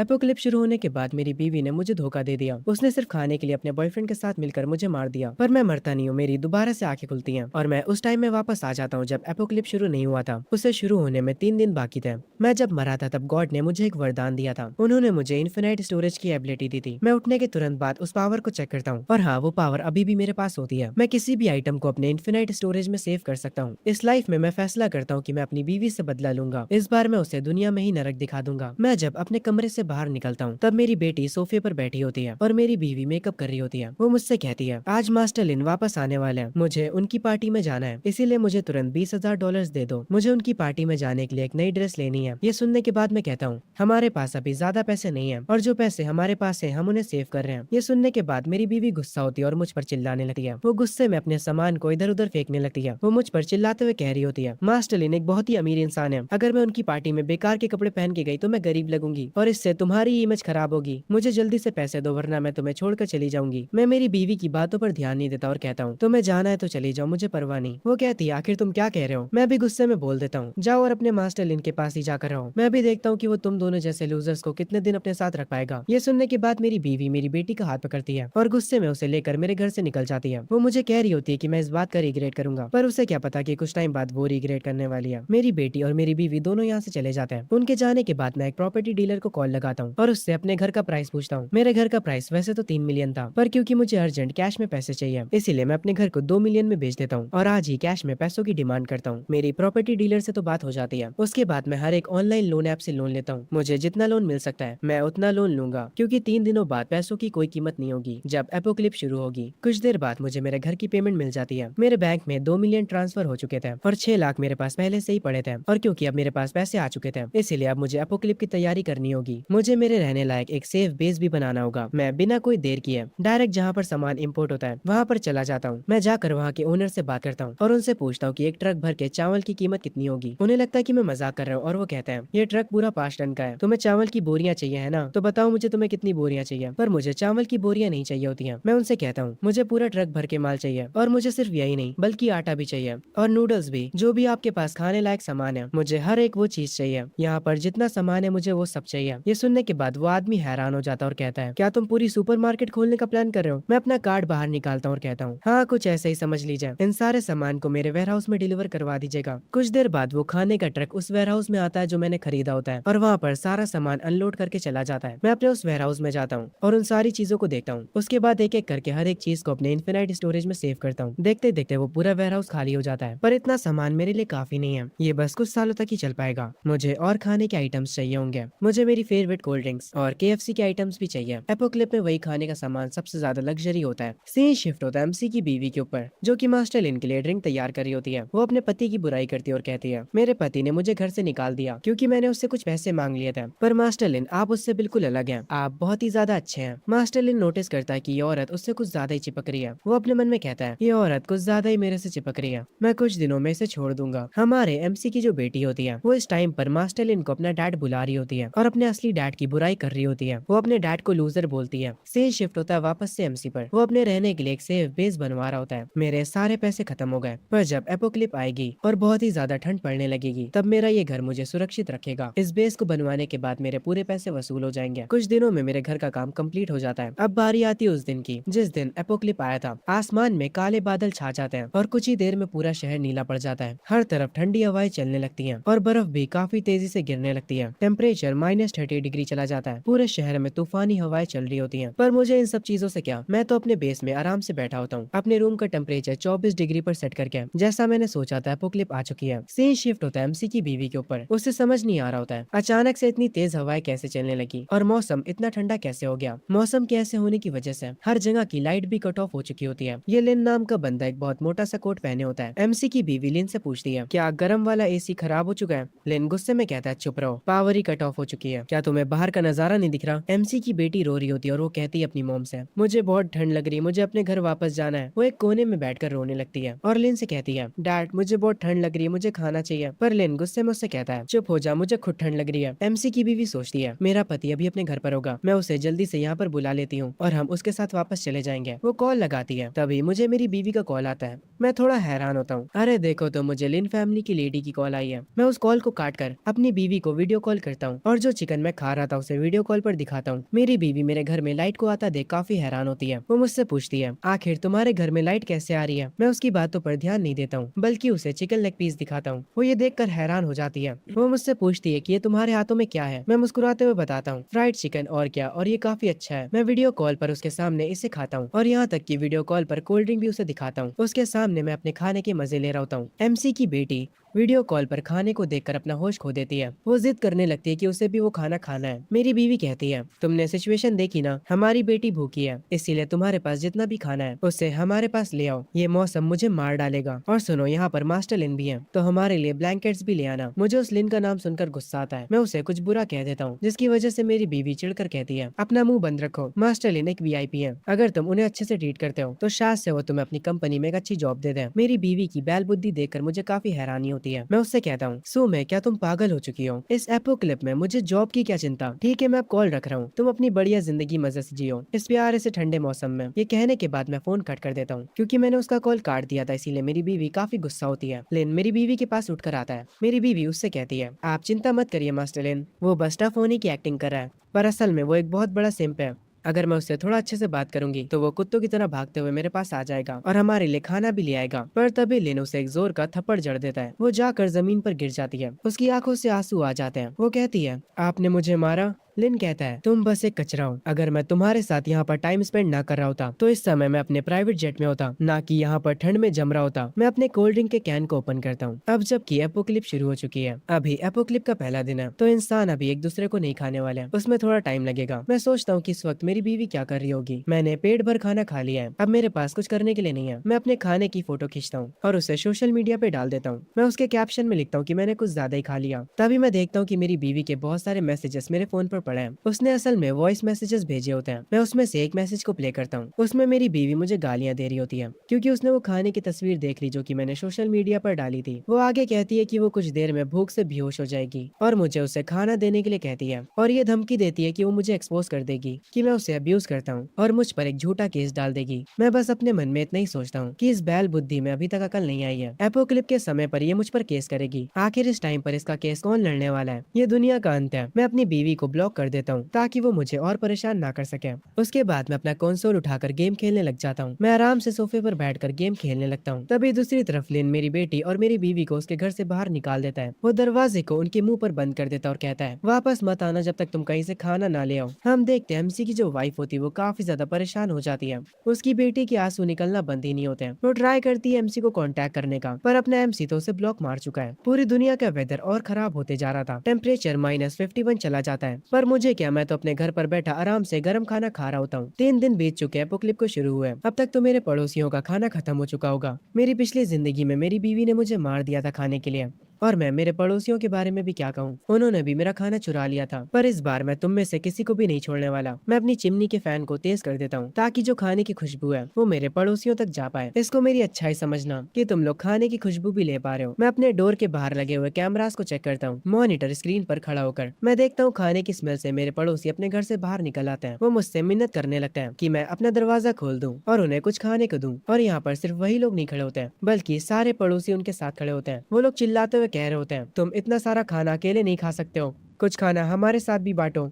Apocalypse शुरू होने के बाद मेरी बीवी ने मुझे धोखा दे दिया। उसने सिर्फ खाने के लिए अपने बॉयफ्रेंड के साथ मिलकर मुझे मार दिया, पर मैं मरता नहीं हूँ। मेरी दोबारा से आंखें खुलती हैं और मैं उस टाइम में वापस आ जाता हूँ जब एपोकलिप्स शुरू नहीं हुआ था। उसे शुरू होने में 3 दिन बाकी थे। मैं जब मरा था तब गॉड ने मुझे एक वरदान दिया था। उन्होंने मुझे इन्फिनाइट स्टोरेज की एबिलिटी दी थी। मैं उठने के तुरंत बाद उस पावर को चेक करता हूँ और हाँ, वो पावर अभी भी मेरे पास होती है। मैं किसी भी आइटम को अपने इन्फिनाइट स्टोरेज में सेव कर सकता हूँ। इस लाइफ में मैं फैसला करता हूँ कि मैं अपनी बीवी से बदला लूंगा। इस बार मैं उसे दुनिया में ही नरक दिखा दूंगा। मैं जब अपने कमरे से बाहर निकलता हूँ तब मेरी बेटी सोफे पर बैठी होती है और मेरी बीवी मेकअप कर रही होती है। वो मुझसे कहती है, आज मास्टर लिन वापस आने वाले हैं, मुझे उनकी पार्टी में जाना है, इसीलिए मुझे तुरंत $20,000 दे दो। मुझे उनकी पार्टी में जाने के लिए एक नई ड्रेस लेनी है। ये सुनने के बाद मैं कहता हूँ, हमारे पास अभी ज्यादा पैसे नहीं है और जो पैसे हमारे पास है हम उन्हें सेव कर रहे हैं। ये सुनने के बाद मेरी बीवी गुस्सा होती है और मुझ पर चिल्लाने लगती है। वो गुस्से में अपने सामान को इधर उधर फेंकने लगती है। वो मुझ पर चिल्लाते हुए कह रही होती है, मास्टर लिन एक बहुत ही अमीर इंसान है, अगर मैं उनकी पार्टी में बेकार के कपड़े पहन के गई तो मैं गरीब लगूंगी और इससे तुम्हारी इमेज खराब होगी। मुझे जल्दी से पैसे दो वरना मैं तुम्हें छोड़कर चली जाऊंगी। मैं मेरी बीवी की बातों पर ध्यान नहीं देता और कहता हूँ, तुम्हें जाना है तो चली जाओ, मुझे परवाह नहीं। वो कहती है, आखिर तुम क्या कह रहे हो? मैं भी गुस्से में बोल देता हूँ, जाओ और अपने मास्टर लिन के पास ही जाकर रहो। मैं भी देखता हूँ कि वो तुम दोनों जैसे लूजर्स को कितने दिन अपने साथ रख पाएगा। ये सुनने के बाद मेरी बीवी मेरी बेटी का हाथ पकड़ती है और गुस्से में उसे लेकर मेरे घर से निकल जाती है। वो मुझे कह रही होती है कि मैं इस बात का रिग्रेट करूंगा, पर उसे क्या पता कि कुछ टाइम बाद वो रिग्रेट करने वाली है। मेरी बेटी और मेरी बीवी दोनों यहाँ से चले जाते हैं। उनके जाने के बाद मैं एक प्रॉपर्टी डीलर को कॉल लगाता हूँ और उससे अपने घर का प्राइस पूछता हूँ। मेरे घर का प्राइस वैसे तो 3 मिलियन था, पर क्योंकि मुझे अर्जेंट कैश में पैसे चाहिए इसीलिए मैं अपने घर को 2 मिलियन में बेच देता हूँ और आज ही कैश में पैसों की डिमांड करता हूँ। मेरी प्रॉपर्टी डीलर से तो बात हो जाती है। उसके बाद मैं हर एक ऑनलाइन लोन ऐप से लोन लेता हूँ। मुझे जितना लोन मिल सकता है मैं उतना लोन लूंगा, क्योंकि 3 दिनों बाद पैसों की कोई कीमत नहीं होगी जब एपोक्लिप्स शुरू होगी। कुछ देर बाद मुझे मेरे घर की पेमेंट मिल जाती है। मेरे बैंक में 2 मिलियन ट्रांसफर हो चुके थे और 6 लाख मेरे पास पहले से ही पड़े थे, और क्योंकि अब मेरे पास पैसे आ चुके थे इसीलिए अब मुझे एपोक्लिप्स की तैयारी करनी होगी। मुझे मेरे रहने लायक एक सेफ बेस भी बनाना होगा। मैं बिना कोई देर किए डायरेक्ट जहाँ पर सामान इंपोर्ट होता है वहाँ पर चला जाता हूँ। मैं जाकर वहाँ के ओनर से बात करता हूँ और उनसे पूछता हूँ कि एक ट्रक भर के चावल की कीमत कितनी होगी। उन्हें लगता है कि मैं मजाक कर रहा हूँ और वो कहते हैं, ये ट्रक पूरा 5 टन का है, तुम्हें चावल की बोरियां चाहिए है ना, तो बताओ मुझे तुम्हें कितनी बोरियां चाहिए। पर मुझे चावल की बोरियां नहीं चाहिए होती हैं। मैं उनसे कहता हूँ, मुझे पूरा ट्रक भर के माल चाहिए और मुझे सिर्फ यही नहीं बल्कि आटा भी चाहिए और नूडल्स भी, जो भी आपके पास खाने लायक सामान है मुझे हर एक वो चीज चाहिए। यहाँ पर जितना सामान है मुझे वो सब चाहिए। ये सुनने के बाद वो आदमी हैरान हो जाता है और कहता है, क्या तुम पूरी सुपरमार्केट खोलने का प्लान कर रहे हो? मैं अपना कार्ड बाहर निकालता हूँ और कहता हूँ, हाँ कुछ ऐसे ही समझ लीजिए। इन सारे सामान को मेरे वेयरहाउस में डिलीवर करवा दीजिएगा। कुछ देर बाद वो खाने का ट्रक उस वेयरहाउस में आता है जो मैंने खरीदा होता है और वहाँ पर सारा सामान अनलोड करके चला जाता है। मैं अपने उस वेयरहाउस में जाता हूँ और उन सारी चीजों को देखता हूँ। उसके बाद एक एक करके हर एक चीज को अपने इन्फिनाइट स्टोरेज में सेव करता हूँ। देखते देखते वो पूरा वेयरहाउस खाली हो जाता है, पर इतना सामान मेरे लिए काफी नहीं है। ये बस कुछ सालों तक ही चल पाएगा। मुझे और खाने के आइटम्स चाहिए होंगे। मुझे मेरी फेवरेट कोल्ड ड्रिंक्स और KFC के आइटम्स भी चाहिए। एपोक्लिप में वही खाने का सामान सबसे ज्यादा लग्जरी होता है। सीन शिफ्ट होता है MC की बीवी के ऊपर, जो कि मास्टर लिन के लिए ड्रिंक तैयार कर रही होती है। वो अपने पति की बुराई करती है और कहती है, मेरे पति ने मुझे घर से निकाल दिया क्योंकि मैंने उससे कुछ पैसे मांग लिए थे, पर मास्टर लिन आप उससे बिल्कुल अलग हैं, आप बहुत ही ज्यादा अच्छे हैं। मास्टर लिन नोटिस करता है कि ये औरत उससे कुछ ज्यादा ही चिपक रही है। वो अपने मन में कहता है, ये औरत कुछ ज्यादा ही मेरे से चिपक रही है, मैं कुछ दिनों में इसे छोड़ दूंगा। हमारे MC की जो बेटी होती है वो इस टाइम पर मास्टर लिन को अपना डैड बुला रही होती है और अपने असली डैड की बुराई कर रही होती है। वो अपने डैड को लूजर बोलती है। सीन शिफ्ट होता है वापस से MC पर। वो अपने रहने के लिए एक सेफ बेस बनवा रहा होता है। मेरे सारे पैसे खत्म हो गए, पर जब एपोक्लिप आएगी और बहुत ही ज्यादा ठंड पड़ने लगेगी तब मेरा ये घर मुझे सुरक्षित रखेगा। इस बेस को बनवाने के बाद मेरे पूरे पैसे वसूल हो जाएंगे। कुछ दिनों में मेरे घर का काम कंप्लीट हो जाता है। अब बारी आती है उस दिन की जिस दिन एपोक्लिप आया था। आसमान में काले बादल छा जाते हैं और कुछ ही देर में पूरा शहर नीला पड़ जाता है। हर तरफ ठंडी हवाएं चलने लगती हैं और बर्फ भी काफी तेजी से गिरने लगती है। टेम्परेचर -30 डिग्री चला जाता है। पूरे शहर में तूफानी हवाएं चल रही होती हैं, पर मुझे इन सब चीजों से क्या, मैं तो अपने बेस में आराम से बैठा होता हूँ, अपने रूम का टेम्परेचर 24 डिग्री पर सेट करके। जैसा मैंने सोचा था एपोक्लिप आ चुकी है। सीन शिफ्ट होता है MC की बीवी के ऊपर। उसे समझ नहीं आ रहा होता है अचानक से इतनी तेज हवाएं कैसे चलने लगी और मौसम इतना ठंडा कैसे हो गया। मौसम के ऐसे होने की वजह से हर जगह की लाइट भी कट ऑफ हो चुकी होती है। ये लिन नाम का बंदा एक बहुत मोटा सा कोट पहने होता है। MC की बीवी लिन से पूछती है, क्या गर्म वाला AC खराब हो चुका है? लिन गुस्से में कहता है, चुप रहो, पावर ही कट ऑफ हो चुकी है, क्या तुम्हें बाहर का नजारा नहीं दिख रहा? MC की बेटी रो रही होती है और वो कहती है अपनी मॉम से, मुझे बहुत ठंड लग रही है, मुझे अपने घर वापस जाना है। वो एक कोने में बैठकर रोने लगती है और लिन से कहती है, डैड मुझे बहुत ठंड लग रही है, मुझे खाना चाहिए। पर लिन गुस्से में उससे कहता है, चुप हो जा, मुझे खुद ठंड लग रही है। MC की बीवी सोचती है, मेरा पति अभी अपने घर पर होगा, मैं उसे जल्दी से यहाँ पर बुला लेती हूँ और हम उसके साथ वापस चले जाएंगे। वो कॉल लगाती है, तभी मुझे मेरी बीवी का कॉल आता है। मैं थोड़ा हैरान होता हूँ, अरे देखो तो मुझे लिन फैमिली की लेडी की कॉल आई है। मैं उस कॉल को काट कर अपनी बीवी को वीडियो कॉल करता हूँ और जो चिकन मैं खा खा रहा था उसे वीडियो कॉल पर दिखाता हूँ। मेरी बीवी मेरे घर में लाइट को आता देख काफी हैरान होती है। वो मुझसे पूछती है, आखिर तुम्हारे घर में लाइट कैसे आ रही है? मैं उसकी बातों पर ध्यान नहीं देता हूँ, बल्कि उसे चिकन लेग पीस दिखाता हूँ। वो ये देखकर हैरान हो जाती है। वो मुझसे पूछती है कि ये तुम्हारे हाथों में क्या है? मैं मुस्कुराते हुए बताता हूँ, फ्राइड चिकन, और क्या, और ये काफी अच्छा है। मैं वीडियो कॉल पर उसके सामने इसे खाता हूँ, और यहाँ तक कि वीडियो कॉल पर कोल्ड ड्रिंक भी उसे दिखाता हूँ। उसके सामने मैं अपने खाने के मजे ले रहा होता हूँ। एमसी की बेटी वीडियो कॉल पर खाने को देखकर अपना होश खो देती है। वो जिद करने लगती है कि उसे भी वो खाना खाना है। मेरी बीवी कहती है, तुमने सिचुएशन देखी ना, हमारी बेटी भूखी है, इसीलिए तुम्हारे पास जितना भी खाना है उससे हमारे पास ले आओ। ये मौसम मुझे मार डालेगा। और सुनो, यहाँ पर मास्टर लिन भी है, तो हमारे लिए ब्लैंकेट्स भी ले आना। मुझे उस लिन का नाम सुनकर गुस्सा आता है। मैं उसे कुछ बुरा कह देता हूँ, जिसकी वजह से मेरी बीवी चिढ़कर कहती है, अपना मुंह बंद रखो, मास्टर लिन एक वीआईपी है। अगर तुम उन्हें अच्छे से ट्रीट करते हो तो शायद से वो तुम्हें अपनी कंपनी में एक अच्छी जॉब दे दें। मेरी बीवी की बैल बुद्धि देखकर मुझे काफी हैरानी होती है। मैं उससे कहता हूँ, सो मैं, क्या तुम पागल हो चुकी हो? इस एपोक्लिप में मुझे जॉब की क्या चिंता? ठीक है, मैं अब कॉल रख रहा हूँ, तुम अपनी बढ़िया जिंदगी मजे से जियो इस प्यारे से ठंडे मौसम में। ये कहने के बाद मैं फोन कट कर देता हूँ, क्योंकि मैंने उसका कॉल काट दिया था। इसीलिए मेरी बीवी काफी गुस्सा होती है। लेन मेरी बीवी के पास उठकर आता है। मेरी बीवी उससे कहती है, आप चिंता मत करिए मास्टर लेन, वो बस टफ होने की एक्टिंग कर रहा है, पर असल में वो एक बहुत बड़ा सिंप है। अगर मैं उससे थोड़ा अच्छे से बात करूंगी तो वो कुत्तों की तरह भागते हुए मेरे पास आ जाएगा और हमारे लिए खाना भी ले आएगा। पर तभी लिन उसे एक जोर का थप्पड़ जड़ देता है। वो जाकर जमीन पर गिर जाती है। उसकी आंखों से आंसू आ जाते हैं। वो कहती है, आपने मुझे मारा? लिन कहता है, तुम बस एक कचरा हो। अगर मैं तुम्हारे साथ यहाँ पर टाइम स्पेंड ना कर रहा होता तो इस समय मैं अपने प्राइवेट जेट में होता, ना कि यहाँ पर ठंड में जम रहा होता। मैं अपने कोल्ड ड्रिंक के कैन को ओपन करता हूँ। अब जबकि एपोक्लिप शुरू हो चुकी है, अभी एपोक्लिप का पहला दिन है, तो इंसान अभी एक दूसरे को नहीं खाने वाले हैं। उसमें थोड़ा टाइम लगेगा। मैं सोचता हूँ कि इस वक्त मेरी बीवी क्या कर रही होगी। मैंने पेट भर खाना खा लिया है, अब मेरे पास कुछ करने के लिए नहीं है। मैं अपने खाने की फोटो खींचता हूँ और उसे सोशल मीडिया पे डाल देता हूँ। मैं उसके कैप्शन में लिखता हूँ कि मैंने कुछ ज्यादा ही खा लिया। तभी मैं देखता हूँ कि मेरी बीवी के बहुत सारे मैसेजेस मेरे फोन पर पड़े हैं। उसने असल में वॉइस मैसेजेस भेजे होते हैं। मैं उसमें से एक मैसेज को प्ले करता हूँ। उसमें मेरी बीवी मुझे गालियां दे रही होती है, क्योंकि उसने वो खाने की तस्वीर देख ली जो कि मैंने सोशल मीडिया पर डाली थी। वो आगे कहती है कि वो कुछ देर में भूख से बेहोश हो जाएगी और मुझे उसे खाना देने के लिए कहती है, और ये धमकी देती है कि वो मुझे एक्सपोज कर देगी कि मैं उसे अब्यूज करता हूँ और मुझ पर एक झूठा केस डाल देगी। मैं बस अपने मन में इतना ही सोचता हूँ कि इस बैल बुद्धि में अभी तक अकल नहीं आई है। एपोक्लिप के समय पर ये मुझ पर केस करेगी। आखिर इस टाइम पर इसका केस कौन लड़ने वाला है? ये दुनिया का अंत है। मैं अपनी बीवी को ब्लॉक कर देता हूँ ताकि वो मुझे और परेशान ना कर सके। उसके बाद मैं अपना कंसोल उठाकर गेम खेलने लग जाता हूँ। मैं आराम से सोफे पर बैठकर गेम खेलने लगता हूँ। तभी दूसरी तरफ लिन मेरी बेटी और मेरी बीवी को उसके घर से बाहर निकाल देता है। वो दरवाजे को उनके मुंह पर बंद कर देता और कहता है, वापस मत आना जब तक तुम कहीं से खाना ना ले आओ। हम देखते हैं एमसी की जो वाइफ होती है वो काफी ज्यादा परेशान हो जाती है। उसकी बेटी के आंसू निकलना बंद ही नहीं होते हैं। वो ट्राई करती है एमसी को कांटेक्ट करने का, पर अपना एमसी तो उसे ब्लॉक मार चुका है। पूरी दुनिया का वेदर और खराब होते जा रहा था। टेम्परेचर -51 चला जाता है। पर मुझे क्या, मैं तो अपने घर पर बैठा आराम से गर्म खाना खा रहा होता हूँ। 3 दिन बीत चुके हैं एपोक्लिप को शुरू हुए। अब तक तो मेरे पड़ोसियों का खाना खत्म हो चुका होगा। मेरी पिछली जिंदगी में मेरी बीवी ने मुझे मार दिया था खाने के लिए, और मैं मेरे पड़ोसियों के बारे में भी क्या कहूँ, उन्होंने भी मेरा खाना चुरा लिया था। पर इस बार मैं तुम में से किसी को भी नहीं छोड़ने वाला। मैं अपनी चिमनी के फैन को तेज कर देता हूँ ताकि जो खाने की खुशबू है वो मेरे पड़ोसियों तक जा पाए। इसको मेरी अच्छाई समझना कि तुम लोग खाने की खुशबू भी ले पा रहे हो। मैं अपने डोर के बाहर लगे हुए कैमरास को चेक करता हूँ। मॉनिटर स्क्रीन पर खड़ा होकर मैं देखता हूँ खाने की स्मेल से मेरे पड़ोसी अपने घर से बाहर निकल आते हैं। वो मुझसे मिन्नत करने लगते हैं कि मैं अपना दरवाजा खोल दूं और उन्हें कुछ खाने को दूं। और यहाँ पर सिर्फ वही लोग नहीं खड़े होते हैं, बल्कि सारे पड़ोसी उनके साथ खड़े होते हैं। वो लोग चिल्लाते हुए कह रहे होते हैं, तुम इतना सारा खाना अकेले नहीं खा सकते हो, कुछ खाना हमारे साथ भी बांटो।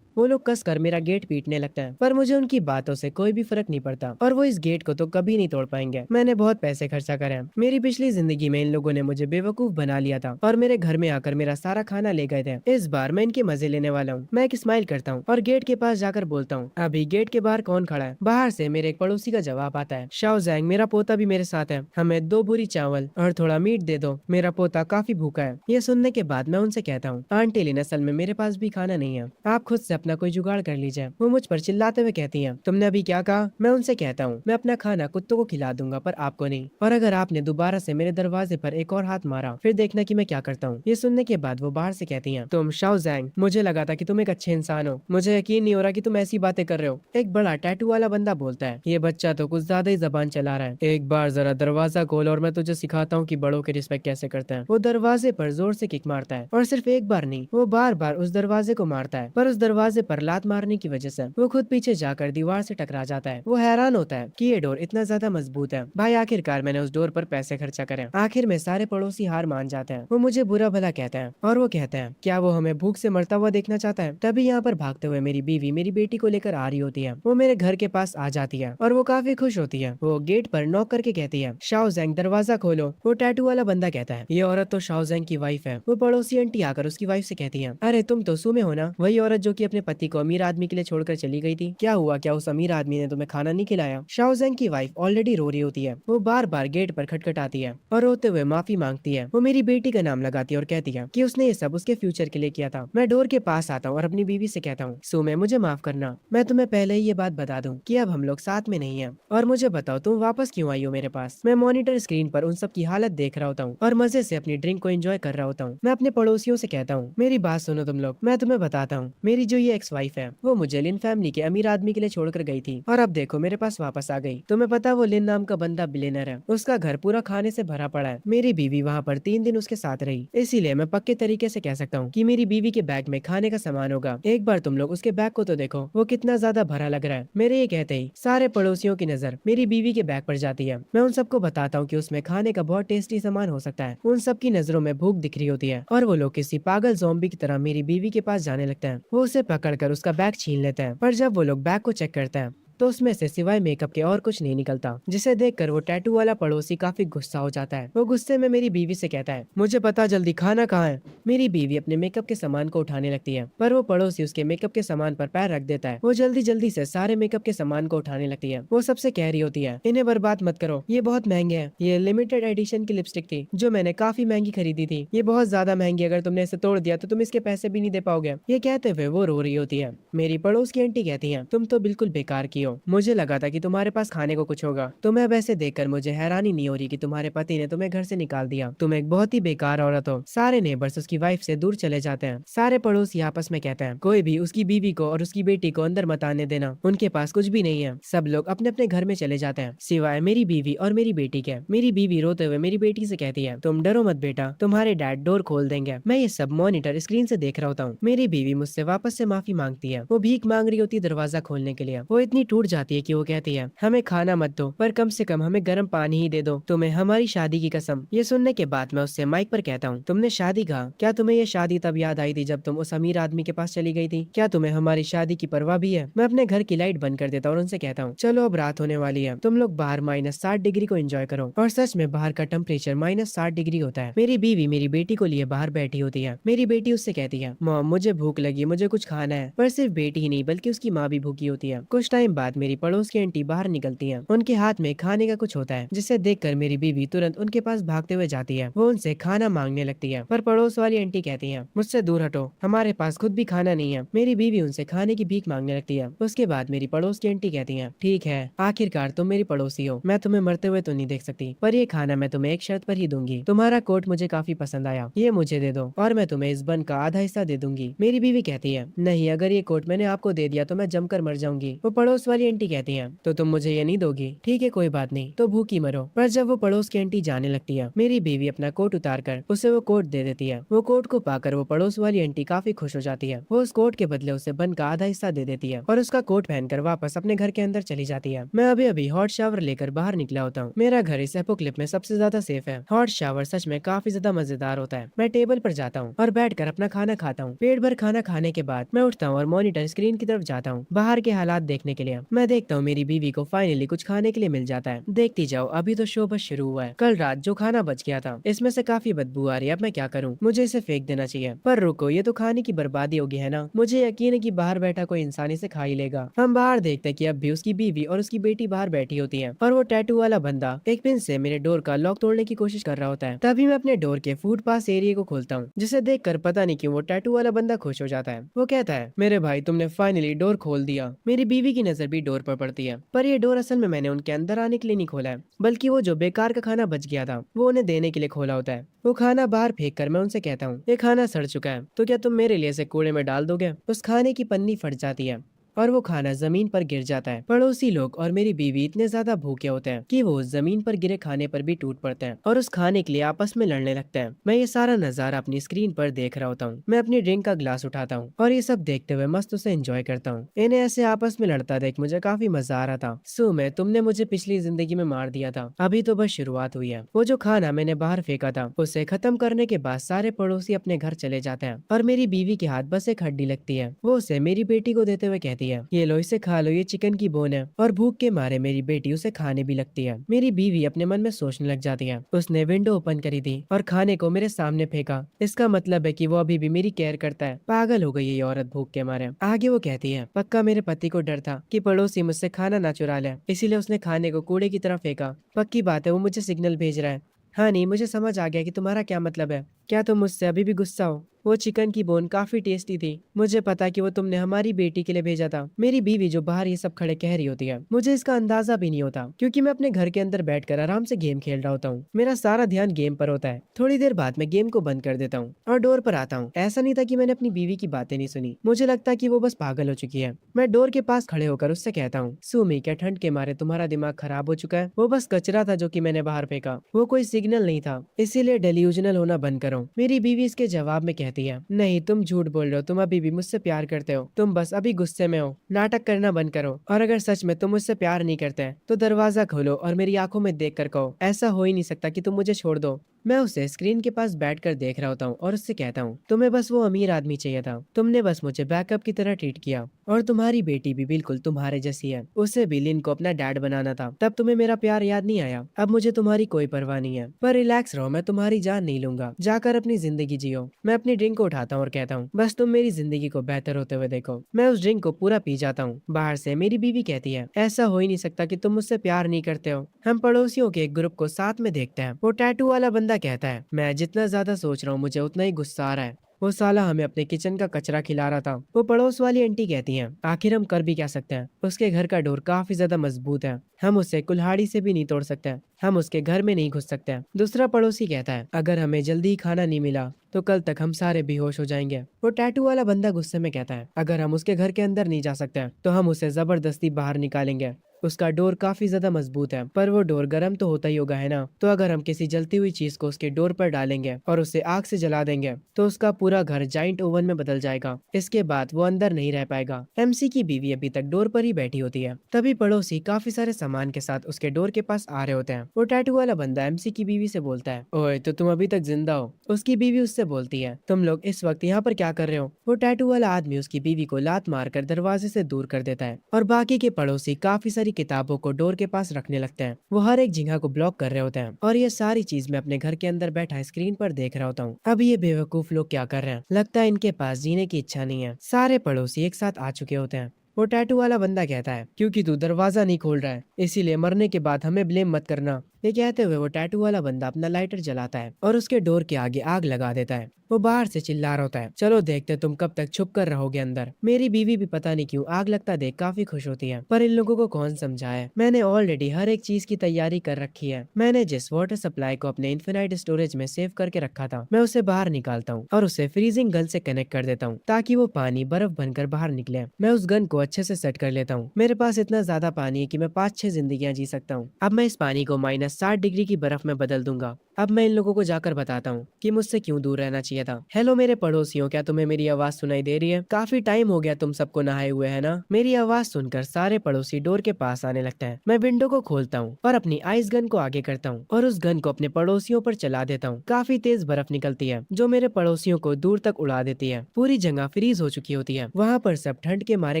वो लोग कसकर मेरा गेट पीटने लगता है, पर मुझे उनकी बातों से कोई भी फर्क नहीं पड़ता, और वो इस गेट को तो कभी नहीं तोड़ पाएंगे। मैंने बहुत पैसे खर्चा करे हैं। मेरी पिछली जिंदगी में इन लोगों ने मुझे बेवकूफ बना लिया था और मेरे घर में आकर मेरा सारा खाना ले गए थे। इस बार मैं इनके मजे लेने वाला हूँ। मैं एक स्माइल करता हूँ और गेट के पास जाकर बोलता हूँ, अभी गेट के बाहर कौन खड़ा है? बाहर से मेरे एक पड़ोसी का जवाब आता है, शाओ जैंग, मेरा पोता भी मेरे साथ है, हमें 2 बोरी चावल और थोड़ा मीट दे दो, मेरा पोता काफी भूखा है। ये सुनने के बाद मैं उनसे कहता हूँ, आंटी लिन, असल में मेरे पास भी खाना नहीं है, आप खुद से अपना कोई जुगाड़ कर लीजिए। वो मुझ पर चिल्लाते हुए कहती हैं, तुमने अभी क्या कहा? मैं उनसे कहता हूँ, मैं अपना खाना कुत्तों को खिला दूंगा पर आपको नहीं, और अगर आपने दोबारा से मेरे दरवाजे पर एक और हाथ मारा फिर देखना कि मैं क्या करता हूँ। ये सुनने के बाद वो बाहर से कहती हैं, तुम शाओ जैंग, मुझे लगा था कि तुम एक अच्छे इंसान हो, मुझे यकीन नहीं हो रहा कि तुम ऐसी बातें कर रहे हो। एक बड़ा टैटू वाला बंदा बोलता है, ये बच्चा तो कुछ ज्यादा ही जबान चला रहा है, एक बार जरा दरवाजा खोल और मैं तुझे सिखाता हूँ कि बड़ों के रिस्पेक्ट कैसे करते हैं। वो दरवाजे पर जोर से किक मारता है, और सिर्फ एक बार नहीं, वो बार बार उस दरवाजे को मारता है, पर उस दरवाजे दरवाजे पर लात मारने की वजह से वो खुद पीछे जाकर दीवार से टकरा जाता है। वो हैरान होता है कि ये डोर इतना ज्यादा मजबूत है। भाई आखिरकार मैंने उस डोर पर पैसे खर्चा करे। आखिर में सारे पड़ोसी हार मान जाते हैं। वो मुझे बुरा भला कहते हैं और वो कहते हैं क्या वो हमें भूख से मरता हुआ देखना चाहता है। तभी यहाँ पर भागते हुए मेरी बीवी मेरी बेटी को लेकर आ रही होती है। वो मेरे घर के पास आ जाती है और वो काफी खुश होती है। वो गेट पर नॉक करके कहती है शाओ ज़ेंग दरवाजा खोलो। वो टैटू वाला बंदा कहता है ये औरत तो शाओ ज़ेंग की वाइफ है। वो पड़ोसी आंटी आकर उसकी वाइफ से कहती है अरे तुम तो सुमे हो ना, वही औरत जो कि अपने पति को अमीर आदमी के लिए छोड़कर चली गई थी। क्या हुआ, क्या उस अमीर आदमी ने तुम्हें खाना नहीं खिलाया। शाओ ज़ेंग की वाइफ ऑलरेडी रो रही होती है। वो बार बार गेट पर खटखटाती है और रोते हुए माफी मांगती है। वो मेरी बेटी का नाम लगाती है और कहती है कि उसने ये सब उसके फ्यूचर के लिए किया था। मैं डोर के पास आता हूँ और अपनी बीवी से कहता हूँ सुमे मुझे माफ करना, मैं तुम्हें पहले ही ये बात बता दूं कि अब हम लोग साथ में नहीं है। और मुझे बताओ तुम वापस क्यों आई हो मेरे पास। मैं मॉनिटर स्क्रीन पर उन सब की हालत देख रहा होता हूँ और मजे से अपनी ड्रिंक को एंजॉय कर रहा होता हूँ। मैं अपने पड़ोसियों से कहता हूँ मेरी बात सुनो तुम लोग, मैं तुम्हें बताता हूँ। मेरी जो ये एक्स वाइफ है वो मुझे लिन फैमिली के अमीर आदमी के लिए छोड़कर गई थी और अब देखो मेरे पास वापस आ गई। तुम्हें पता वो लिन नाम का बंदा बिलियनर है, उसका घर पूरा खाने से भरा पड़ा है। मेरी बीवी वहाँ पर 3 दिन उसके साथ रही, इसीलिए मैं पक्के तरीके से कह सकता हूँ कि मेरी बीवी के बैग में खाने का सामान होगा। एक बार तुम लोग उसके बैग को तो देखो, वो कितना ज्यादा भरा लग रहा है। मेरे ये कहते ही सारे पड़ोसियों की नजर मेरी बीवी के बैग पर जाती है। मैं उन सबको बताता हूँ कि उसमें खाने का बहुत टेस्टी सामान हो सकता है। उन सब की नजरों में भूख दिख रही होती है और वो लोग किसी पागल ज़ॉम्बी की तरह मेरी बीवी के पास जाने लगते हैं। वो उसे पकड़कर उसका बैग छीन लेते हैं, पर जब वो लोग बैग को चेक करते हैं तो उसमें से सिवाय मेकअप के और कुछ नहीं निकलता, जिसे देखकर वो टैटू वाला पड़ोसी काफी गुस्सा हो जाता है। वो गुस्से में मेरी बीवी से कहता है मुझे पता, जल्दी खाना कहाँ है। मेरी बीवी अपने मेकअप के सामान को उठाने लगती है, पर वो पड़ोसी उसके मेकअप के सामान पर पैर रख देता है। वो जल्दी जल्दी से सारे मेकअप के सामान को उठाने लगती है। वो सबसे कह रही होती है इन्हें बर्बाद मत करो, ये बहुत महंगे हैं। ये लिमिटेड एडिशन की लिपस्टिक थी जो मैंने काफी महंगी खरीदी थी। ये बहुत ज्यादा महंगी, अगर तुमने इसे तोड़ दिया तो तुम इसके पैसे भी नहीं दे पाओगे। ये कहते हुए वो रो रही होती है। मेरी पड़ोस की आंटी कहती है तुम तो बिल्कुल बेकार की हो, मुझे लगा था कि तुम्हारे पास खाने को कुछ होगा। तुम्हें अब ऐसे देखकर मुझे हैरानी नहीं हो रही कि तुम्हारे पति ने तुम्हें घर से निकाल दिया। तुम एक बहुत ही बेकार औरत हो। सारे नेबर्स उसकी वाइफ से दूर चले जाते हैं। सारे पड़ोसी आपस में कहते हैं कोई भी उसकी बीवी को और उसकी बेटी को अंदर मत आने देना, उनके पास कुछ भी नहीं है। सब लोग अपने अपने घर में चले जाते हैं सिवाय मेरी बीवी और मेरी बेटी के। मेरी बीवी रोते हुए मेरी बेटी से कहती है तुम डरो मत बेटा, तुम्हारे डैड डोर खोल देंगे। मैं ये सब मॉनिटर स्क्रीन से देख रहा होता हूँ। मेरी बीवी मुझसे वापस से माफी मांगती है। वो भीख मांग रही होती है दरवाजा खोलने के लिए। वो इतनी टूट जाती है कि वो कहती है हमें खाना मत दो, पर कम से कम हमें गर्म पानी ही दे दो, तुम्हें हमारी शादी की कसम। ये सुनने के बाद मैं उससे माइक पर कहता हूँ तुमने शादी कहा, क्या तुम्हें ये शादी तब याद आई थी जब तुम उस अमीर आदमी के पास चली गई थी। क्या तुम्हें हमारी शादी की परवाह भी है। मैं अपने घर की लाइट बंद कर देता हूँ और उनसे कहता हूँ चलो अब रात होने वाली है, तुम लोग बाहर -60 डिग्री को एंजॉय करो। और सच में बाहर का टेम्परेचर -60 डिग्री होता है। मेरी बीवी मेरी बेटी को लिए बाहर बैठी होती है। मेरी बेटी उससे कहती है मॉम मुझे भूख लगी, मुझे कुछ खाना है। पर सिर्फ बेटी ही नहीं बल्कि उसकी माँ भी भूखी होती है। कुछ टाइम बाद मेरी पड़ोस की आंटी बाहर निकलती है। उनके हाथ में खाने का कुछ होता है, जिसे देखकर मेरी बीवी तुरंत उनके पास भागते हुए जाती है। वो उनसे खाना मांगने लगती है, पर पड़ोस वाली आंटी कहती है मुझसे दूर हटो, हमारे पास खुद भी खाना नहीं है। मेरी बीवी उनसे खाने की भीख मांगने लगती है। उसके बाद मेरी पड़ोस की आंटी कहती है ठीक है, आखिरकार तुम मेरी पड़ोसी हो, मैं तुम्हें मरते हुए तो नहीं देख सकती, पर ये खाना मैं तुम्हें एक शर्त पर ही दूंगी। तुम्हारा कोट मुझे काफी पसंद आया, ये मुझे दे दो और मैं तुम्हें इस बन का आधा हिस्सा दे दूंगी। मेरी बीवी कहती है नहीं, अगर ये कोट मैंने आपको दे दिया तो मैं जमकर मर जाऊंगी। वो पड़ोस वाली आंटी कहती है तो तुम मुझे ये नहीं दोगी, ठीक है कोई बात नहीं, तो भूखी मरो। पर जब वो पड़ोस की आंटी जाने लगती है, मेरी बीवी अपना कोट उतार कर उसे वो कोट दे देती है। वो कोट को पाकर वो पड़ोस वाली आंटी काफी खुश हो जाती है। वो उस कोट के बदले उसे बन का आधा हिस्सा दे देती है और उसका कोट पहनकर वापस अपने घर के अंदर चली जाती है। मैं अभी अभी हॉट शावर लेकर बाहर निकला होता हूँ। मेरा घर इस एपोक्लिप में सबसे ज्यादा सेफ है। हॉट शावर सच में काफी ज्यादा मजेदार होता है। मैं टेबल पर जाता हूँ और बैठकर अपना खाना खाता हूँ। पेट भर खाना खाने के बाद मैं उठता हूँ और मॉनिटर स्क्रीन की तरफ जाता हूँ बाहर के हालात देखने के लिए। मैं देखता हूँ मेरी बीवी को फाइनली कुछ खाने के लिए मिल जाता है। देखती जाओ, अभी तो शो बस शुरू हुआ है। कल रात जो खाना बच गया था इसमें से काफी बदबू आ रही है। अब मैं क्या करूँ, मुझे इसे फेंक देना चाहिए, पर रुको, ये तो खाने की बर्बादी होगी है ना। मुझे यकीन है कि बाहर बैठा कोई इंसान इसे खा ही लेगा। हम बाहर देखते हैं कि अब भी उसकी बीवी और उसकी बेटी बाहर बैठी होती है और वो टैटू वाला बंदा एक पिन से मेरे डोर का लॉक तोड़ने की कोशिश कर रहा होता है। तभी मैं अपने डोर के फूड पास एरिया को खोलता हूँ, जिसे देखकर पता नहीं क्यों वो टैटू वाला बंदा खुश हो जाता है। वो कहता है मेरे भाई तुमने फाइनली डोर खोल दिया। मेरी बीवी की नजर भी डोर पर पड़ती है, पर ये डोर असल में मैंने उनके अंदर आने के लिए नहीं खोला है, बल्कि वो जो बेकार का खाना बच गया था वो उन्हें देने के लिए खोला होता है। वो खाना बाहर फेंक कर मैं उनसे कहता हूँ ये खाना सड़ चुका है, तो क्या तुम मेरे लिए इसे कूड़े में डाल दोगे। उस खाने की पन्नी फट जाती है और वो खाना जमीन पर गिर जाता है। पड़ोसी लोग और मेरी बीवी इतने ज्यादा भूखे होते हैं कि वो जमीन पर गिरे खाने पर भी टूट पड़ते हैं और उस खाने के लिए आपस में लड़ने लगते हैं। मैं ये सारा नजारा अपनी स्क्रीन पर देख रहा होता हूँ। मैं अपनी ड्रिंक का ग्लास उठाता हूँ और ये सब देखते हुए मस्त उसे एंजॉय करता हूँ। इन्हें ऐसे आपस में लड़ता देख मुझे काफी मजा आ रहा था। सुमे, तुमने मुझे पिछली जिंदगी में मार दिया था, अभी तो बस शुरुआत हुई है। वो जो खाना मैंने बाहर फेंका था उसे खत्म करने के बाद सारे पड़ोसी अपने घर चले जाते हैं और मेरी बीवी के हाथ बस एक हड्डी लगती है। वो उसे मेरी बेटी को देते हुए कहती है, ये लो, इसे खा लो, ये चिकन की बोन है। और भूख के मारे मेरी बेटी उसे खाने भी लगती है। मेरी बीवी अपने मन में सोचने लग जाती है, उसने विंडो ओपन करी थी और खाने को मेरे सामने फेंका। इसका मतलब है कि वो अभी भी मेरी केयर करता है। पागल हो गई ये औरत भूख के मारे। आगे वो कहती है, पक्का मेरे पति को डर था कि पड़ोसी मुझसे खाना ना चुरा ले, इसीलिए उसने खाने को कूड़े की तरह फेंका। पक्की बात है वो मुझे सिग्नल भेज रहा है। हाँ नहीं, मुझे समझ आ गया कि तुम्हारा क्या मतलब है। क्या तुम मुझसे अभी भी गुस्सा हो? वो चिकन की बोन काफी टेस्टी थी। मुझे पता कि वो तुमने हमारी बेटी के लिए भेजा था। मेरी बीवी जो बाहर ये सब खड़े कह रही होती है, मुझे इसका अंदाजा भी नहीं होता क्योंकि मैं अपने घर के अंदर बैठकर आराम से गेम खेल रहा होता हूँ। मेरा सारा ध्यान गेम पर होता है। थोड़ी देर बाद मैं गेम को बंद कर देता हूँ और डोर पर आता हूँ। ऐसा नहीं था कि मैंने अपनी बीवी की बातें नहीं सुनी, मुझे लगता कि वो बस पागल हो चुकी है। मैं डोर के पास खड़े होकर उससे कहता हूँ, सुमी, क्या ठंड के मारे तुम्हारा दिमाग खराब हो चुका है? वो बस कचरा था जो कि मैंने बाहर फेंका, वो कोई सिग्नल नहीं था, इसीलिए डेल्यूजनल होना बंद करो। मेरी बीवी इसके जवाब में कहती है, नहीं, तुम झूठ बोल रहे हो, तुम अभी भी मुझसे प्यार करते हो, तुम बस अभी गुस्से में हो। नाटक करना बंद करो और अगर सच में तुम मुझसे प्यार नहीं करते हैं तो दरवाजा खोलो और मेरी आंखों में देख कर कहो, ऐसा हो ही नहीं सकता कि तुम मुझे छोड़ दो। मैं उसे स्क्रीन के पास बैठकर देख रहा होता हूँ और उससे कहता हूँ, तुम्हें बस वो अमीर आदमी चाहिए था, तुमने बस मुझे बैकअप की तरह ट्रीट किया। और तुम्हारी बेटी भी बिल्कुल तुम्हारे जैसी है, उसे भी लिन को अपना डैड बनाना था, तब तुम्हें मेरा प्यार याद नहीं आया। अब मुझे तुम्हारी कोई परवाह नहीं है, पर रिलैक्स रहो, मैं तुम्हारी जान नहीं लूंगा, जाकर अपनी जिंदगी जियो। मैं अपनी ड्रिंक को उठाता हूँ और कहता हूँ, बस तुम मेरी जिंदगी को बेहतर होते हुए देखो। मैं उस ड्रिंक को पूरा पी जाता हूँ। बाहर से मेरी बीवी कहती है, ऐसा हो ही नहीं सकता कि तुम मुझसे प्यार नहीं करते हो। हम पड़ोसियों के एक ग्रुप को साथ में देखते हैं। वो टैटू वाला बंदा कहता है, मैं जितना ज्यादा सोच रहा हूँ मुझे उतना ही गुस्सा आ रहा है। वो साला हमें अपने किचन का कचरा खिला रहा था। वो पड़ोस वाली आंटी कहती हैं, आखिर हम कर भी क्या सकते हैं, उसके घर का डोर काफी ज्यादा मजबूत है, हम उसे कुल्हाड़ी से भी नहीं तोड़ सकते, हम उसके घर में नहीं घुस सकते। दूसरा पड़ोसी कहता है, अगर हमें जल्दी ही खाना नहीं मिला तो कल तक हम सारे बेहोश हो जाएंगे। वो टैटू वाला बंदा गुस्से में कहता है, अगर हम उसके घर के अंदर नहीं जा सकते तो हम उसे जबरदस्ती बाहर निकालेंगे। उसका डोर काफी ज्यादा मजबूत है, पर वो डोर गर्म तो होता ही होगा, है ना? तो अगर हम किसी जलती हुई चीज को उसके डोर पर डालेंगे और उसे आग से जला देंगे तो उसका पूरा घर जाइंट ओवन में बदल जाएगा। इसके बाद वो अंदर नहीं रह पाएगा। एमसी की बीवी अभी तक डोर पर ही बैठी होती है। तभी पड़ोसी काफी सारे सामान के साथ उसके डोर के पास आ रहे होते हैं। वो टैटू वाला बंदा एमसी की बीवी से बोलता है, ओए, तो तुम अभी तक जिंदा हो? उसकी बीवी उससे बोलती है, तुम लोग इस वक्त यहाँ पर क्या कर रहे हो? वो टैटू वाला आदमी उसकी बीवी को लात मारकर दरवाजे से दूर कर देता है और बाकी के पड़ोसी काफी सारी किताबों को डोर के पास रखने लगते हैं। वो हर एक जगह को ब्लॉक कर रहे होते हैं और ये सारी चीज मैं अपने घर के अंदर बैठा स्क्रीन पर देख रहा होता हूँ। अब ये बेवकूफ लोग क्या कर रहे हैं? लगता है इनके पास जीने की इच्छा नहीं है। सारे पड़ोसी एक साथ आ चुके होते हैं। वो टैटू वाला बंदा कहता है, क्योंकि तू दरवाजा नहीं खोल रहा है इसीलिए मरने के बाद हमें ब्लेम मत करना। ये कहते हुए वो टैटू वाला बंदा अपना लाइटर जलाता है और उसके डोर के आगे आग लगा देता है। वो बाहर से चिल्ला रहा होता है, चलो देखते तुम कब तक छुप कर रहोगे अंदर। मेरी बीवी भी पता नहीं क्यों आग लगता देख काफी खुश होती है, पर इन लोगों को कौन समझाए। मैंने ऑलरेडी हर एक चीज की तैयारी कर रखी है। मैंने जिस वाटर सप्लाई को अपने इन्फिनाइट स्टोरेज में सेव करके रखा था, मैं उसे बाहर निकालता हूँ और उसे फ्रीजिंग गन से कनेक्ट कर देता हूँ ताकि वो पानी बर्फ बनकर बाहर निकले। मैं उस गन को अच्छे से सेट कर लेता हूँ। मेरे पास इतना ज्यादा पानी है कि मैं 5-6 जिंदगियां जी सकता हूँ। अब मैं इस पानी को -60 डिग्री की बर्फ में बदल दूंगा। अब मैं इन लोगों को जाकर बताता हूँ कि मुझसे क्यों दूर रहना चाहिए था। हेलो मेरे पड़ोसियों, क्या तुम्हें मेरी आवाज सुनाई दे रही है? काफी टाइम हो गया तुम सबको नहाए हुए, है ना? मेरी आवाज सुनकर सारे पड़ोसी डोर के पास आने लगते हैं। मैं विंडो को खोलता हूँ और अपनी आइस गन को आगे करता हूँ और उस गन को अपने पड़ोसियों पर चला देता हूँ। काफी तेज बर्फ निकलती है जो मेरे पड़ोसियों को दूर तक उड़ा देती है। पूरी जगह फ्रीज हो चुकी होती है। वहाँ पर सब ठंड के मारे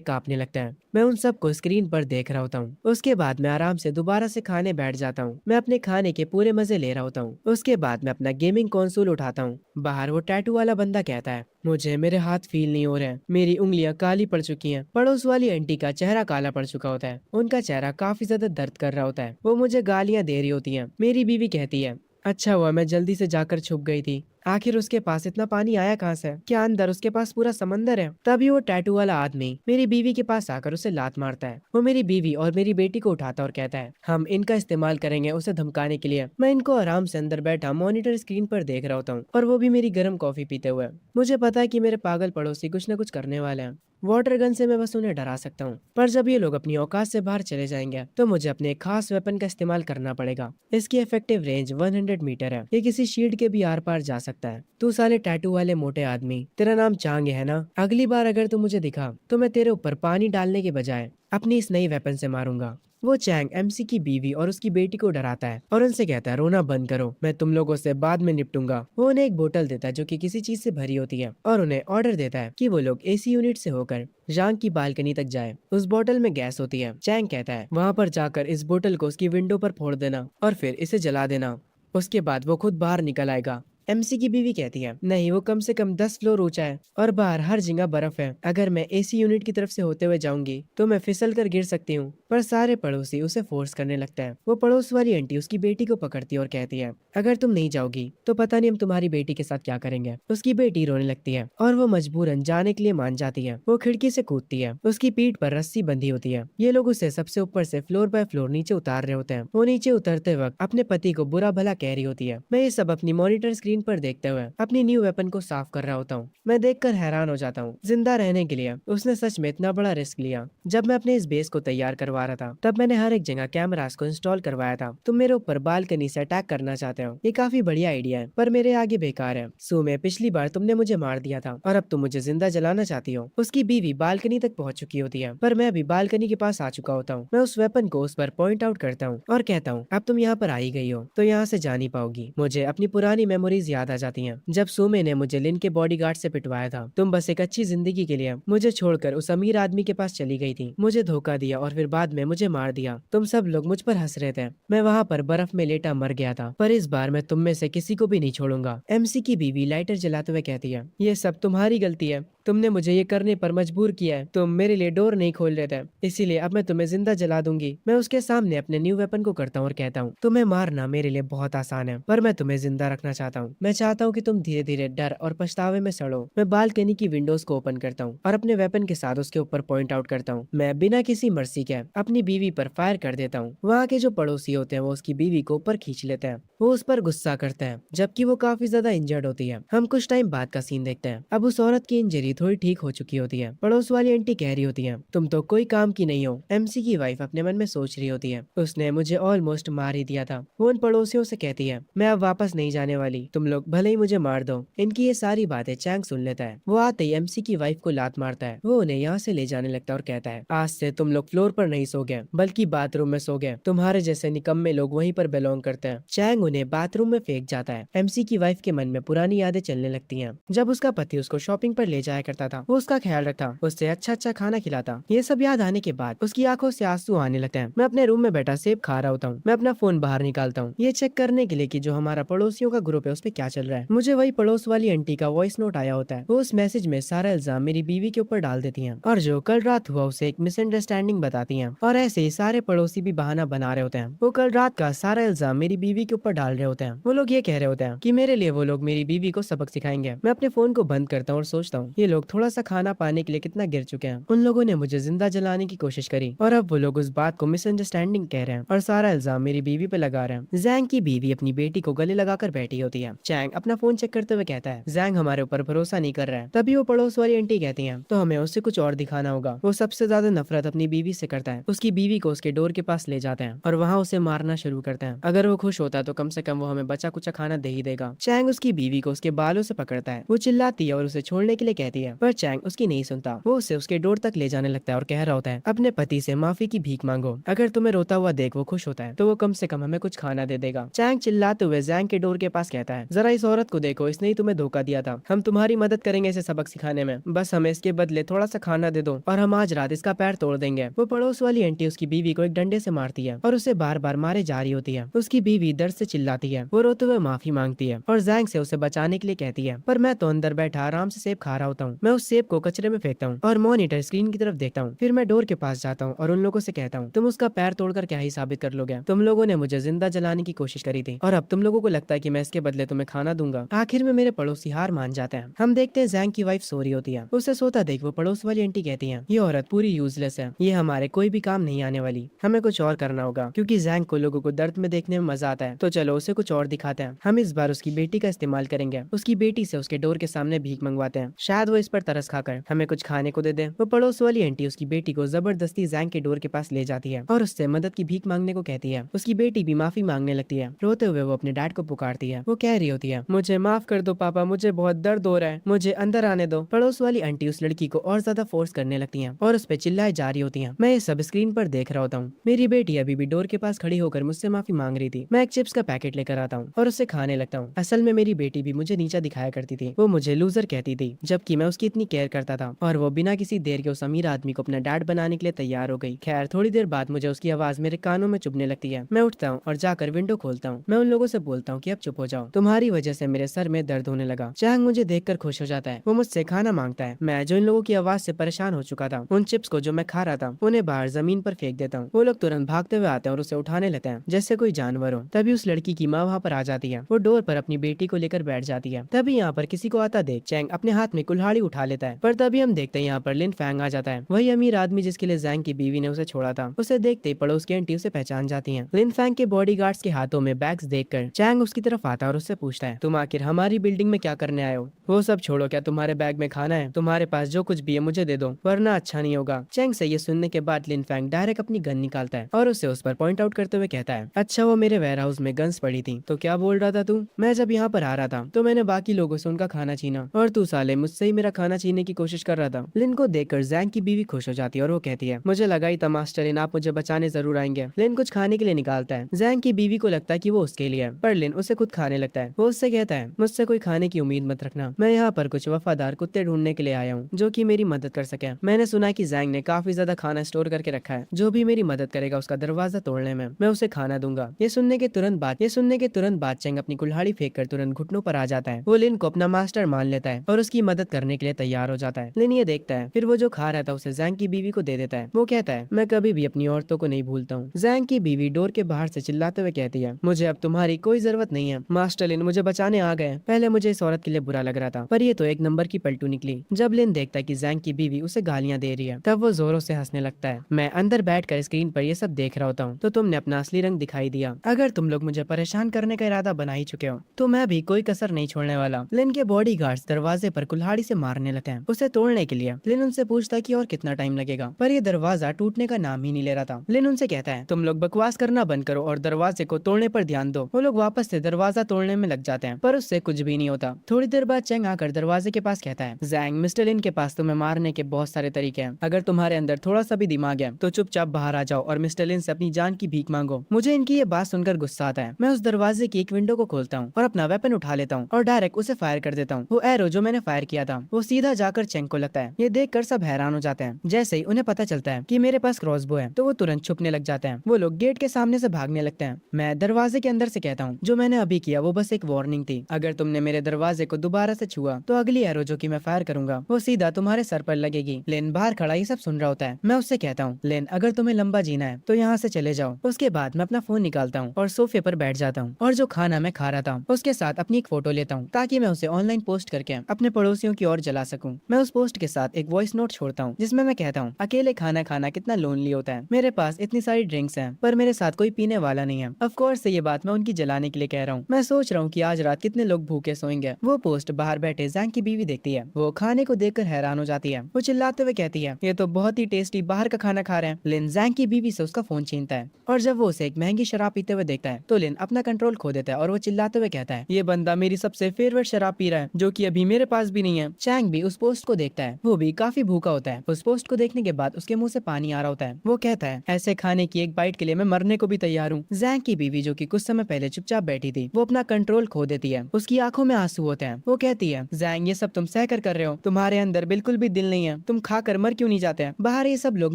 कांपने लगते हैं। मैं उन सबको स्क्रीन पर देख रहा होता हूँ। उसके बाद मैं आराम से दोबारा से खाने बैठ जाता हूँ। मैं अपने खाने के पूरे मजे ले रहा होता हूँ। उसके बाद मैं अपना गेमिंग कंसोल उठाता हूँ। बाहर वो टैटू वाला बंदा कहता है, मुझे मेरे हाथ फील नहीं हो रहे हैं, मेरी उंगलियां काली पड़ चुकी हैं। पड़ोस वाली आंटी का चेहरा काला पड़ चुका होता है, उनका चेहरा काफी ज्यादा दर्द कर रहा होता है। वो मुझे गालियां दे रही होती हैं। मेरी बीवी कहती है, अच्छा हुआ मैं जल्दी से जाकर छुप गई थी, आखिर उसके पास इतना पानी आया कहाँ से? क्या अंदर उसके पास पूरा समंदर है? तभी वो टैटू वाला आदमी मेरी बीवी के पास आकर उसे लात मारता है। वो मेरी बीवी और मेरी बेटी को उठाता और कहता है, हम इनका इस्तेमाल करेंगे उसे धमकाने के लिए। मैं इनको आराम से अंदर बैठा मॉनिटर स्क्रीन पर देख रहा होता हूँ और वो भी मेरी गर्म कॉफी पीते हुए। मुझे पता है कि मेरे पागल पड़ोसी कुछ न कुछ करने वाले हैं। वाटर गन से मैं बस उन्हें डरा सकता हूँ, पर जब ये लोग अपनी औकात से बाहर चले जाएंगे तो मुझे अपने एक खास वेपन का इस्तेमाल करना पड़ेगा। इसकी इफेक्टिव रेंज 100 मीटर है। ये किसी शील्ड के भी आर पार जा सकता है। तू साले टैटू वाले मोटे आदमी, तेरा नाम चांग है ना? अगली बार अगर तू मुझे दिखा तो मैं तेरे ऊपर पानी डालने के बजाय अपनी इस नई वेपन से मारूंगा। वो चैंग एमसी की बीवी और उसकी बेटी को डराता है और उनसे कहता है, रोना बंद करो, मैं तुम लोगों से बाद में निपटूंगा। वो उन्हें एक बोतल देता है जो कि किसी चीज से भरी होती है और उन्हें ऑर्डर देता है कि वो लोग एसी यूनिट से होकर जांग की बालकनी तक जाए। उस बोतल में गैस होती है। चैंग कहता है, वहां पर जाकर इस बोतल को उसकी विंडो पर फोड़ देना और फिर इसे जला देना। उसके बाद वो खुद बाहर निकल आएगा। एमसी की बीवी कहती है, नहीं, वो कम से कम 10 फ्लोर ऊंचा है और बाहर हर जगह बर्फ है। अगर मैं एसी यूनिट की तरफ से होते हुए जाऊंगी तो मैं फिसल कर गिर सकती हूँ। पर सारे पड़ोसी उसे फोर्स करने लगता है। वो पड़ोस वाली आंटी उसकी बेटी को पकड़ती है और कहती है, अगर तुम नहीं जाओगी तो पता नहीं हम तुम्हारी बेटी के साथ क्या करेंगे। उसकी बेटी रोने लगती है और वो मजबूरन जाने के लिए मान जाती है। वो खिड़की से कूदती है। उसकी पीठ पर रस्सी बंधी होती है। ये लोग उसे सबसे ऊपर से फ्लोर बाय फ्लोर नीचे उतार रहे होते हैं। वो नीचे उतरते वक्त अपने पति को बुरा भला कह रही होती है। मैं ये सब अपनी मॉनिटर स्क्रीन पर देखते हुए अपनी न्यू वेपन को साफ कर रहा होता हूँ। मैं देखकर हैरान हो जाता हूँ। जिंदा रहने के लिए उसने सच में इतना बड़ा रिस्क लिया। जब मैं अपने इस बेस को तैयार करवा रहा था तब मैंने हर एक जगह कैमरास को इंस्टॉल करवाया था। तुम मेरे ऊपर बालकनी से अटैक करना चाहते हो, ये काफी बढ़िया आइडिया है, पर मेरे आगे बेकार है। सो में पिछली बार तुमने मुझे मार दिया था और अब तुम मुझे जिंदा जलाना चाहती हो। उसकी बीवी बालकनी तक पहुंच चुकी होती है, पर मैं अभी बालकनी के पास आ चुका होता हूँ। मैं उस वेपन को उस पर पॉइंट आउट करता हूँ और कहता हूँ, अब तुम यहाँ पर आई गई हो तो यहाँ से जा नहीं पाओगी। मुझे अपनी पुरानी मेमोरीज याद आ जाती हैं, जब सुमे ने मुझे लिन के बॉडीगार्ड से पिटवाया था। तुम बस एक अच्छी जिंदगी के लिए मुझे छोड़कर उस अमीर आदमी के पास चली गई थी, मुझे धोखा दिया और फिर बाद में मुझे मार दिया। तुम सब लोग मुझ पर हंस रहे थे। मैं वहाँ पर बर्फ में लेटा मर गया था, पर इस बार मैं तुम में से किसी को भी नहीं छोड़ूंगा। एमसी की बीवी लाइटर जलाते हुए कहती है, ये सब तुम्हारी गलती है, तुमने मुझे ये करने पर मजबूर किया है। तुम मेरे लिए डोर नहीं खोल रहे थे, इसीलिए अब मैं तुम्हें जिंदा जला दूंगी। मैं उसके सामने अपने न्यू वेपन को करता हूँ और कहता हूँ, तुम्हें मारना मेरे लिए बहुत आसान है, पर मैं तुम्हें जिंदा रखना चाहता हूँ। मैं चाहता हूँ कि तुम धीरे धीरे डर और पछतावे में सड़ो। मैं बालकनी की विंडोज को ओपन करता हूँ और अपने वेपन के साथ उसके ऊपर पॉइंट आउट करता हूँ। मैं बिना किसी मर्सी के अपनी बीवी पर फायर कर देता हूँ। वहाँ के जो पड़ोसी होते हैं वो उसकी बीवी को ऊपर खींच लेते हैं। वो उस पर गुस्सा करते हैं, जबकि वो काफी ज्यादा इंजर्ड होती है। हम कुछ टाइम बाद का सीन देखते हैं। अब उस औरत की इंजरी थोड़ी ठीक हो चुकी होती है। पड़ोस वाली आंटी कह रही होती है, तुम तो कोई काम की नहीं हो। एमसी की वाइफ अपने मन में सोच रही होती है, उसने मुझे ऑलमोस्ट मार ही दिया था। वो उन पड़ोसियों से कहती है, मैं अब वापस नहीं जाने वाली, तुम लोग भले ही मुझे मार दो। इनकी ये सारी बातें चैंग सुन लेता है। वो आते ही एमसी की वाइफ को लात मारता है। वो उन्हें यहाँ से ले जाने लगता है और कहता है, आज से तुम लोग फ्लोर पर नहीं सोगे बल्कि बाथरूम में सोगे। तुम्हारे जैसे निकम्मे लोग वहीं पर बिलोंग करते हैं। चैंग उन्हें बाथरूम में फेंक जाता है। एमसी की वाइफ के मन में पुरानी यादें चलने लगती हैं। जब उसका पति उसको शॉपिंग पर ले जाया करता था, वो उसका ख्याल रखता, उससे अच्छा अच्छा खाना खिलाता। ये सब याद आने के बाद उसकी आंखों से आंसू आने लगते हैं। मैं अपने रूम में बैठा सेब खा रहा होता हूँ। मैं अपना फोन बाहर निकालता हूँ, ये चेक करने के लिए कि जो हमारा पड़ोसियों का ग्रुप है उस पे क्या चल रहा है। मुझे वही पड़ोस वाली आंटी का वॉइस नोट आया होता है। वो उस मैसेज में सारा इल्जाम मेरी बीवी के ऊपर डाल देती हैं और जो कल रात हुआ उसे एक मिसअंडरस्टैंडिंग बताती हैं। और ऐसे ही सारे पड़ोसी भी बहाना बना रहे होते हैं। वो कल रात का सारा इल्जाम मेरी बीवी के ऊपर डाल रहे होते हैं। वो लोग ये कह रहे होते हैं कि मेरे लिए वो लोग मेरी बीवी को सबक सिखाएंगे। मैं अपने फोन को बंद करता हूँ और सोचता हूँ, ये लोग थोड़ा सा खाना पाने के लिए कितना गिर चुके हैं। उन लोगों ने मुझे जिंदा जलाने की कोशिश करी और अब वो लोग उस बात को मिसअंडरस्टैंडिंग कह रहे हैं और सारा इल्जाम मेरी बीवी पे लगा रहे हैं। जैंग की बीवी अपनी बेटी को गले लगाकर बैठी होती है। चैंग अपना फोन चेक करते हुए कहता है, जैंग हमारे ऊपर भरोसा नहीं कर रहा है। तभी वो पड़ोस वाली आंटी कहती है, तो हमें उससे कुछ और दिखाना होगा। वो सबसे ज्यादा नफरत अपनी बीवी से करता है। उसकी बीवी को उसके डोर के पास ले जाते हैं और वहाँ उसे मारना शुरू करते हैं। अगर वो खुश होता है तो कम से कम वो हमें बचा कुचा खाना दे ही देगा। चैंग उसकी बीवी को उसके बालों से पकड़ता है। वो चिल्लाती है और उसे छोड़ने के लिए कहती है, पर चैंग उसकी नहीं सुनता। वो उसे उसके डोर तक ले जाने लगता है और कह रहा होता है, अपने पति से माफी की भीख मांगो। अगर तुम्हें रोता हुआ देख वो खुश होता है तो वो कम से कम हमें कुछ खाना दे देगा। चैंग चिल्लाते हुए जैंग के डोर के पास कहता है, जरा इस औरत को देखो, इसने ही तुम्हें धोखा दिया था। हम तुम्हारी मदद करेंगे इसे सबक सिखाने में, बस हमें इसके बदले थोड़ा सा खाना दे दो और हम आज रात इसका पैर तोड़ देंगे। वो पड़ोस वाली आंटी उसकी बीवी को एक डंडे से मारती है और उसे बार बार मारे जा रही होती है। उसकी बीवी दर्द से चिल्लाती है। वो रोते हुए माफी मांगती है और जैंग से उसे बचाने के लिए कहती है, पर मैं तो अंदर बैठा आराम से सेब खा रहा होता हूँ। मैं उस सेब को कचरे में फेंकता हूँ और मॉनिटर स्क्रीन की तरफ देखता हूँ। फिर मैं डोर के पास जाता हूँ और उन लोगों से कहता हूँ, तुम उसका पैर तोड़कर क्या ही साबित कर लोगे? तुम लोगों ने मुझे जिंदा जलाने की कोशिश करी थी और अब तुम लोगों को लगता है कि मैं इसके बदले तुम्हें तुम्हें खाना दूंगा। आखिर में मेरे पड़ोसी हार मान जाते हैं। हम देखते हैं जैंग की वाइफ सो रही होती है। उसे सोता देख वो पड़ोस वाली आंटी कहती है, ये औरत पूरी यूजलेस है, ये हमारे कोई भी काम नहीं आने वाली, हमें कुछ और करना होगा, क्योंकि जैंग को लोगों को दर्द में देखने में मजा आता है। तो चलो उसे कुछ और दिखाते हैं। हम इस बार उसकी बेटी का इस्तेमाल करेंगे। उसकी बेटी से उसके डोर के सामने भीख मंगवाते हैं, शायद वो इस पर तरस खाकर हमें कुछ खाने को दे दे। वो पड़ोस वाली आंटी उसकी बेटी को जबरदस्ती जैंग के डोर के पास ले जाती है और उससे मदद की भीख मांगने को कहती है। उसकी बेटी भी माफी मांगने लगती है। रोते हुए वो अपने डैड को पुकारती है। वो कह रही होती है, मुझे माफ कर दो पापा, मुझे बहुत दर्द हो रहा है, मुझे अंदर आने दो। पड़ोस वाली आंटी उस लड़की को और ज्यादा फोर्स करने लगती है और उस पर चिल्लाए जा रही होती है। मैं ये सब स्क्रीन पर देख रहा होता हूँ। मेरी बेटी अभी भी डोर के पास खड़ी होकर मुझसे माफी मांग रही थी। मैं एक चिप्स का पैकेट लेकर आता हूँ और उससे खाने लगता हूँ। असल में मेरी बेटी भी मुझे नीचा दिखाया करती थी। वो मुझे लूजर कहती थी, जबकि मैं उसकी इतनी केयर करता था। और वो बिना किसी देर के उस अमीर आदमी को अपना डैड बनाने के लिए तैयार हो गई। खैर थोड़ी देर बाद मुझे उसकी आवाज मेरे कानों में चुभने लगती है। मैं उठता हूँ और जाकर विंडो खोलता हूँ। मैं उन लोगों से बोलता हूँ कि अब चुप हो जाओ, तुम्हारी वजह से मेरे सर में दर्द होने लगा। चैंग मुझे देखकर खुश हो जाता है। वो मुझसे खाना मांगता है। मैं जो इन लोगों की आवाज से परेशान हो चुका था, उन चिप्स को जो मैं खा रहा था, उन्हें बाहर जमीन पर फेंक देता हूँ। वो लोग तुरंत भागते हुए आते हैं और उसे उठाने लगते हैं जैसे कोई जानवर हो। तभी उस लड़की की माँ वहाँ पर आ जाती है। वो डोर पर अपनी बेटी को लेकर बैठ जाती है। तभी यहाँ पर किसी को आता देख चैंग अपने हाथ में कुल्हाड़ी उठा लेता है। पर तभी हम देखते हैं यहाँ पर लिन फैंग आ जाता है, वही अमीर आदमी जिसके लिए जैंग की बीवी ने उसे छोड़ा था। उसे देखते ही पड़ोस की आंटी उसे पहचान जाती है। लिन फैंग के बॉडीगार्ड्स के हाथों में बैग्स देखकर चैंग उसकी तरफ आता है और उससे पूछता है, तुम आखिर हमारी बिल्डिंग में क्या करने आए हो? वो सब छोड़ो, क्या तुम्हारे बैग में खाना है? तुम्हारे पास जो कुछ भी है मुझे दे दो, वरना अच्छा नहीं होगा। चैंग से ये सुनने के बाद लिन फैंग डायरेक्ट अपनी गन निकालता है और उसे उस पर पॉइंट आउट करते हुए कहता है, अच्छा वो मेरे वेयर हाउस में गन्स पड़ी थी, तो क्या बोल रहा था तू? मैं जब यहाँ पर आ रहा था तो मैंने बाकी लोगों से उनका खाना छीना और तू साले मुझसे ही मेरा खाना छीनने की कोशिश कर रहा था। लिन को देखकर जैंग की बीवी खुश हो जाती है और वो कहती है, मुझे लगा ही था मास्टर लिन आप मुझे बचाने जरूर आएंगे। लिन कुछ खाने के लिए निकालता है। जैंग की बीवी को लगता है कि वो उसके लिए है, पर लिन उसे खुद खाने लगता है। वो उससे कहता है, मुझसे कोई खाने की उम्मीद मत रखना, मैं यहाँ पर कुछ वफादार कुत्ते ढूंढने के लिए आया हूँ जो कि मेरी मदद कर सके। मैंने सुना कि जैंग ने काफी ज्यादा खाना स्टोर करके रखा है, जो भी मेरी मदद करेगा उसका दरवाजा तोड़ने में मैं उसे खाना दूंगा। ये सुनने के तुरंत बाद चैंग अपनी कुल्हाड़ी फेंक कर तुरंत घुटनों पर आ जाता है। वो लिन को अपना मास्टर मान लेता है और उसकी मदद करने के लिए तैयार हो जाता है। लिन ये देखता है, फिर वो जो खा रहा था उसे जैंग की बीवी को दे देता है। वो कहता है, मैं कभी भी अपनी औरतों को नहीं भूलता हूँ। जैंग की बीवी डोर के बाहर से चिल्लाते हुए कहती है, मुझे अब तुम्हारी कोई जरूरत नहीं है, मास्टर लिन मुझे बचाने आ गए। पहले मुझे इस औरत के लिए बुरा लग रहा था, पर ये तो एक नंबर की पलटू निकली। जब लिन देखता है कि जैंग की बीवी उसे गालियां दे रही है, तब वो जोरों से हंसने लगता है। मैं अंदर बैठकर स्क्रीन पर ये सब देख रहा होता हूँ, तो तुमने अपना असली रंग दिखाई दिया। अगर तुम लोग मुझे परेशान करने का इरादा बना ही चुके हो, तो मैं भी कोई कसर नहीं छोड़ने वाला। लिन के बॉडीगार्ड्स दरवाजे पर कुल्हाड़ी से मारने लगते हैं उसे तोड़ने के लिए। लिन उनसे पूछता है कि और कितना टाइम लगेगा, पर ये दरवाजा टूटने का नाम ही नहीं ले रहा था। लिन उनसे कहता है, तुम लोग बकवास करना बंद करो और दरवाजे को तोड़ने पर ध्यान दो। वो लोग वापस से दरवाजा तोड़ने में लग जाते हैं, पर उससे कुछ भी नहीं होता। थोड़ी देर बाद चैंग आकर दरवाजे के पास कहता है, जैंग मिस्टर लिन के पास तुम्हें मारने के बहुत सारे तरीके हैं, अगर तुम्हारे अंदर थोड़ा सा भी दिमाग है तो चुपचाप बाहर आ जाओ और मिस्टर लिन से अपनी जान की भीख मांगो। मुझे इनकी ये बात सुनकर गुस्सा आता है। मैं उस दरवाजे की एक विंडो को खोलता हूँ और अपना वेपन उठा लेता हूँ और डायरेक्ट उसे फायर कर देता हूँ। वो एरो जो मैंने फायर किया था वो सीधा जाकर चैंग को लगता है। ये देखकर सब हैरान हो जाते हैं। जैसे ही उन्हें पता चलता है कि मेरे पास क्रॉसबो है, तो वो तुरंत छुपने लग जाते हैं। वो लोग गेट के सामने से भागने लगते हैं। मैं दरवाजे के अंदर से कहता हूँ, जो मैंने अभी किया वो बस एक वार्निंग थी, अगर तुमने मेरे दरवाजे को दोबारा से छुआ तो अगली एरो जो कि मैं फायर करूंगा वो सीधा तुम्हारे सर पर लगेगी। लेन बाहर खड़ा ये सब सुन रहा होता है। मैं उससे कहता हूँ, लेन अगर तुम्हें लंबा जीना है तो यहाँ से चले जाओ। उसके बाद मैं अपना फोन निकालता हूँ और सोफे पर बैठ जाता हूँ और जो खाना मैं खा रहा था उसके साथ अपनी एक फोटो लेता हूँ ताकि मैं उसे ऑनलाइन पोस्ट करके अपने पड़ोसियों की ओर जला सकूं। मैं उस पोस्ट के साथ एक वॉइस नोट छोड़ता हूँ जिसमें मैं कहता हूँ, अकेले खाना खाना कितना लोनली होता है, मेरे पास इतनी सारी ड्रिंक्स हैं पर मेरे साथ कोई पीने वाला नहीं है। ऑफ कोर्स ये बात मैं उनकी जलाने के लिए कह रहा हूँ। मैं सोच रहा हूँ कि आज रात कितने लोग भूखे सोएंगे। वो पोस्ट बाहर बैठे जैंग की बीवी देखती है। वो खाने को देखकर हैरान हो जाती है। वो चिल्लाते हुए कहती है, ये तो बहुत ही टेस्टी बाहर का खाना खा रहे हैं। लिन जैंग की बीवी से उसका फोन छीनता है और जब वो उसे एक महंगी शराब पीते हुए देखता है तो लिन अपना कंट्रोल खो देता है और वो चिल्लाते हुए कहता है, ये बंदा मेरी सबसे फेवरेट शराब पी रहा है जो कि अभी मेरे पास भी नहीं है। चैंग भी उस पोस्ट को देखता है। वो भी काफी भूखा होता है। उस पोस्ट को देखने के बाद उसके मुंह से पानी आ रहा होता है। वो कहता है, ऐसे खाने की एक बाइट के लिए मैं मरने को भी तैयार हूँ। जैंग की बीवी जो कि कुछ समय पहले चुपचाप बैठी थी वो अपना कंट्रोल खो देती है। उसकी आंखों में आंसू होते हैं। वो कहती है, जैंग ये सब तुम सह कर रहे हो, तुम्हारे अंदर बिल्कुल भी दिल नहीं है, तुम खा कर मर क्यों नहीं जाते हैं? बाहर ये सब लोग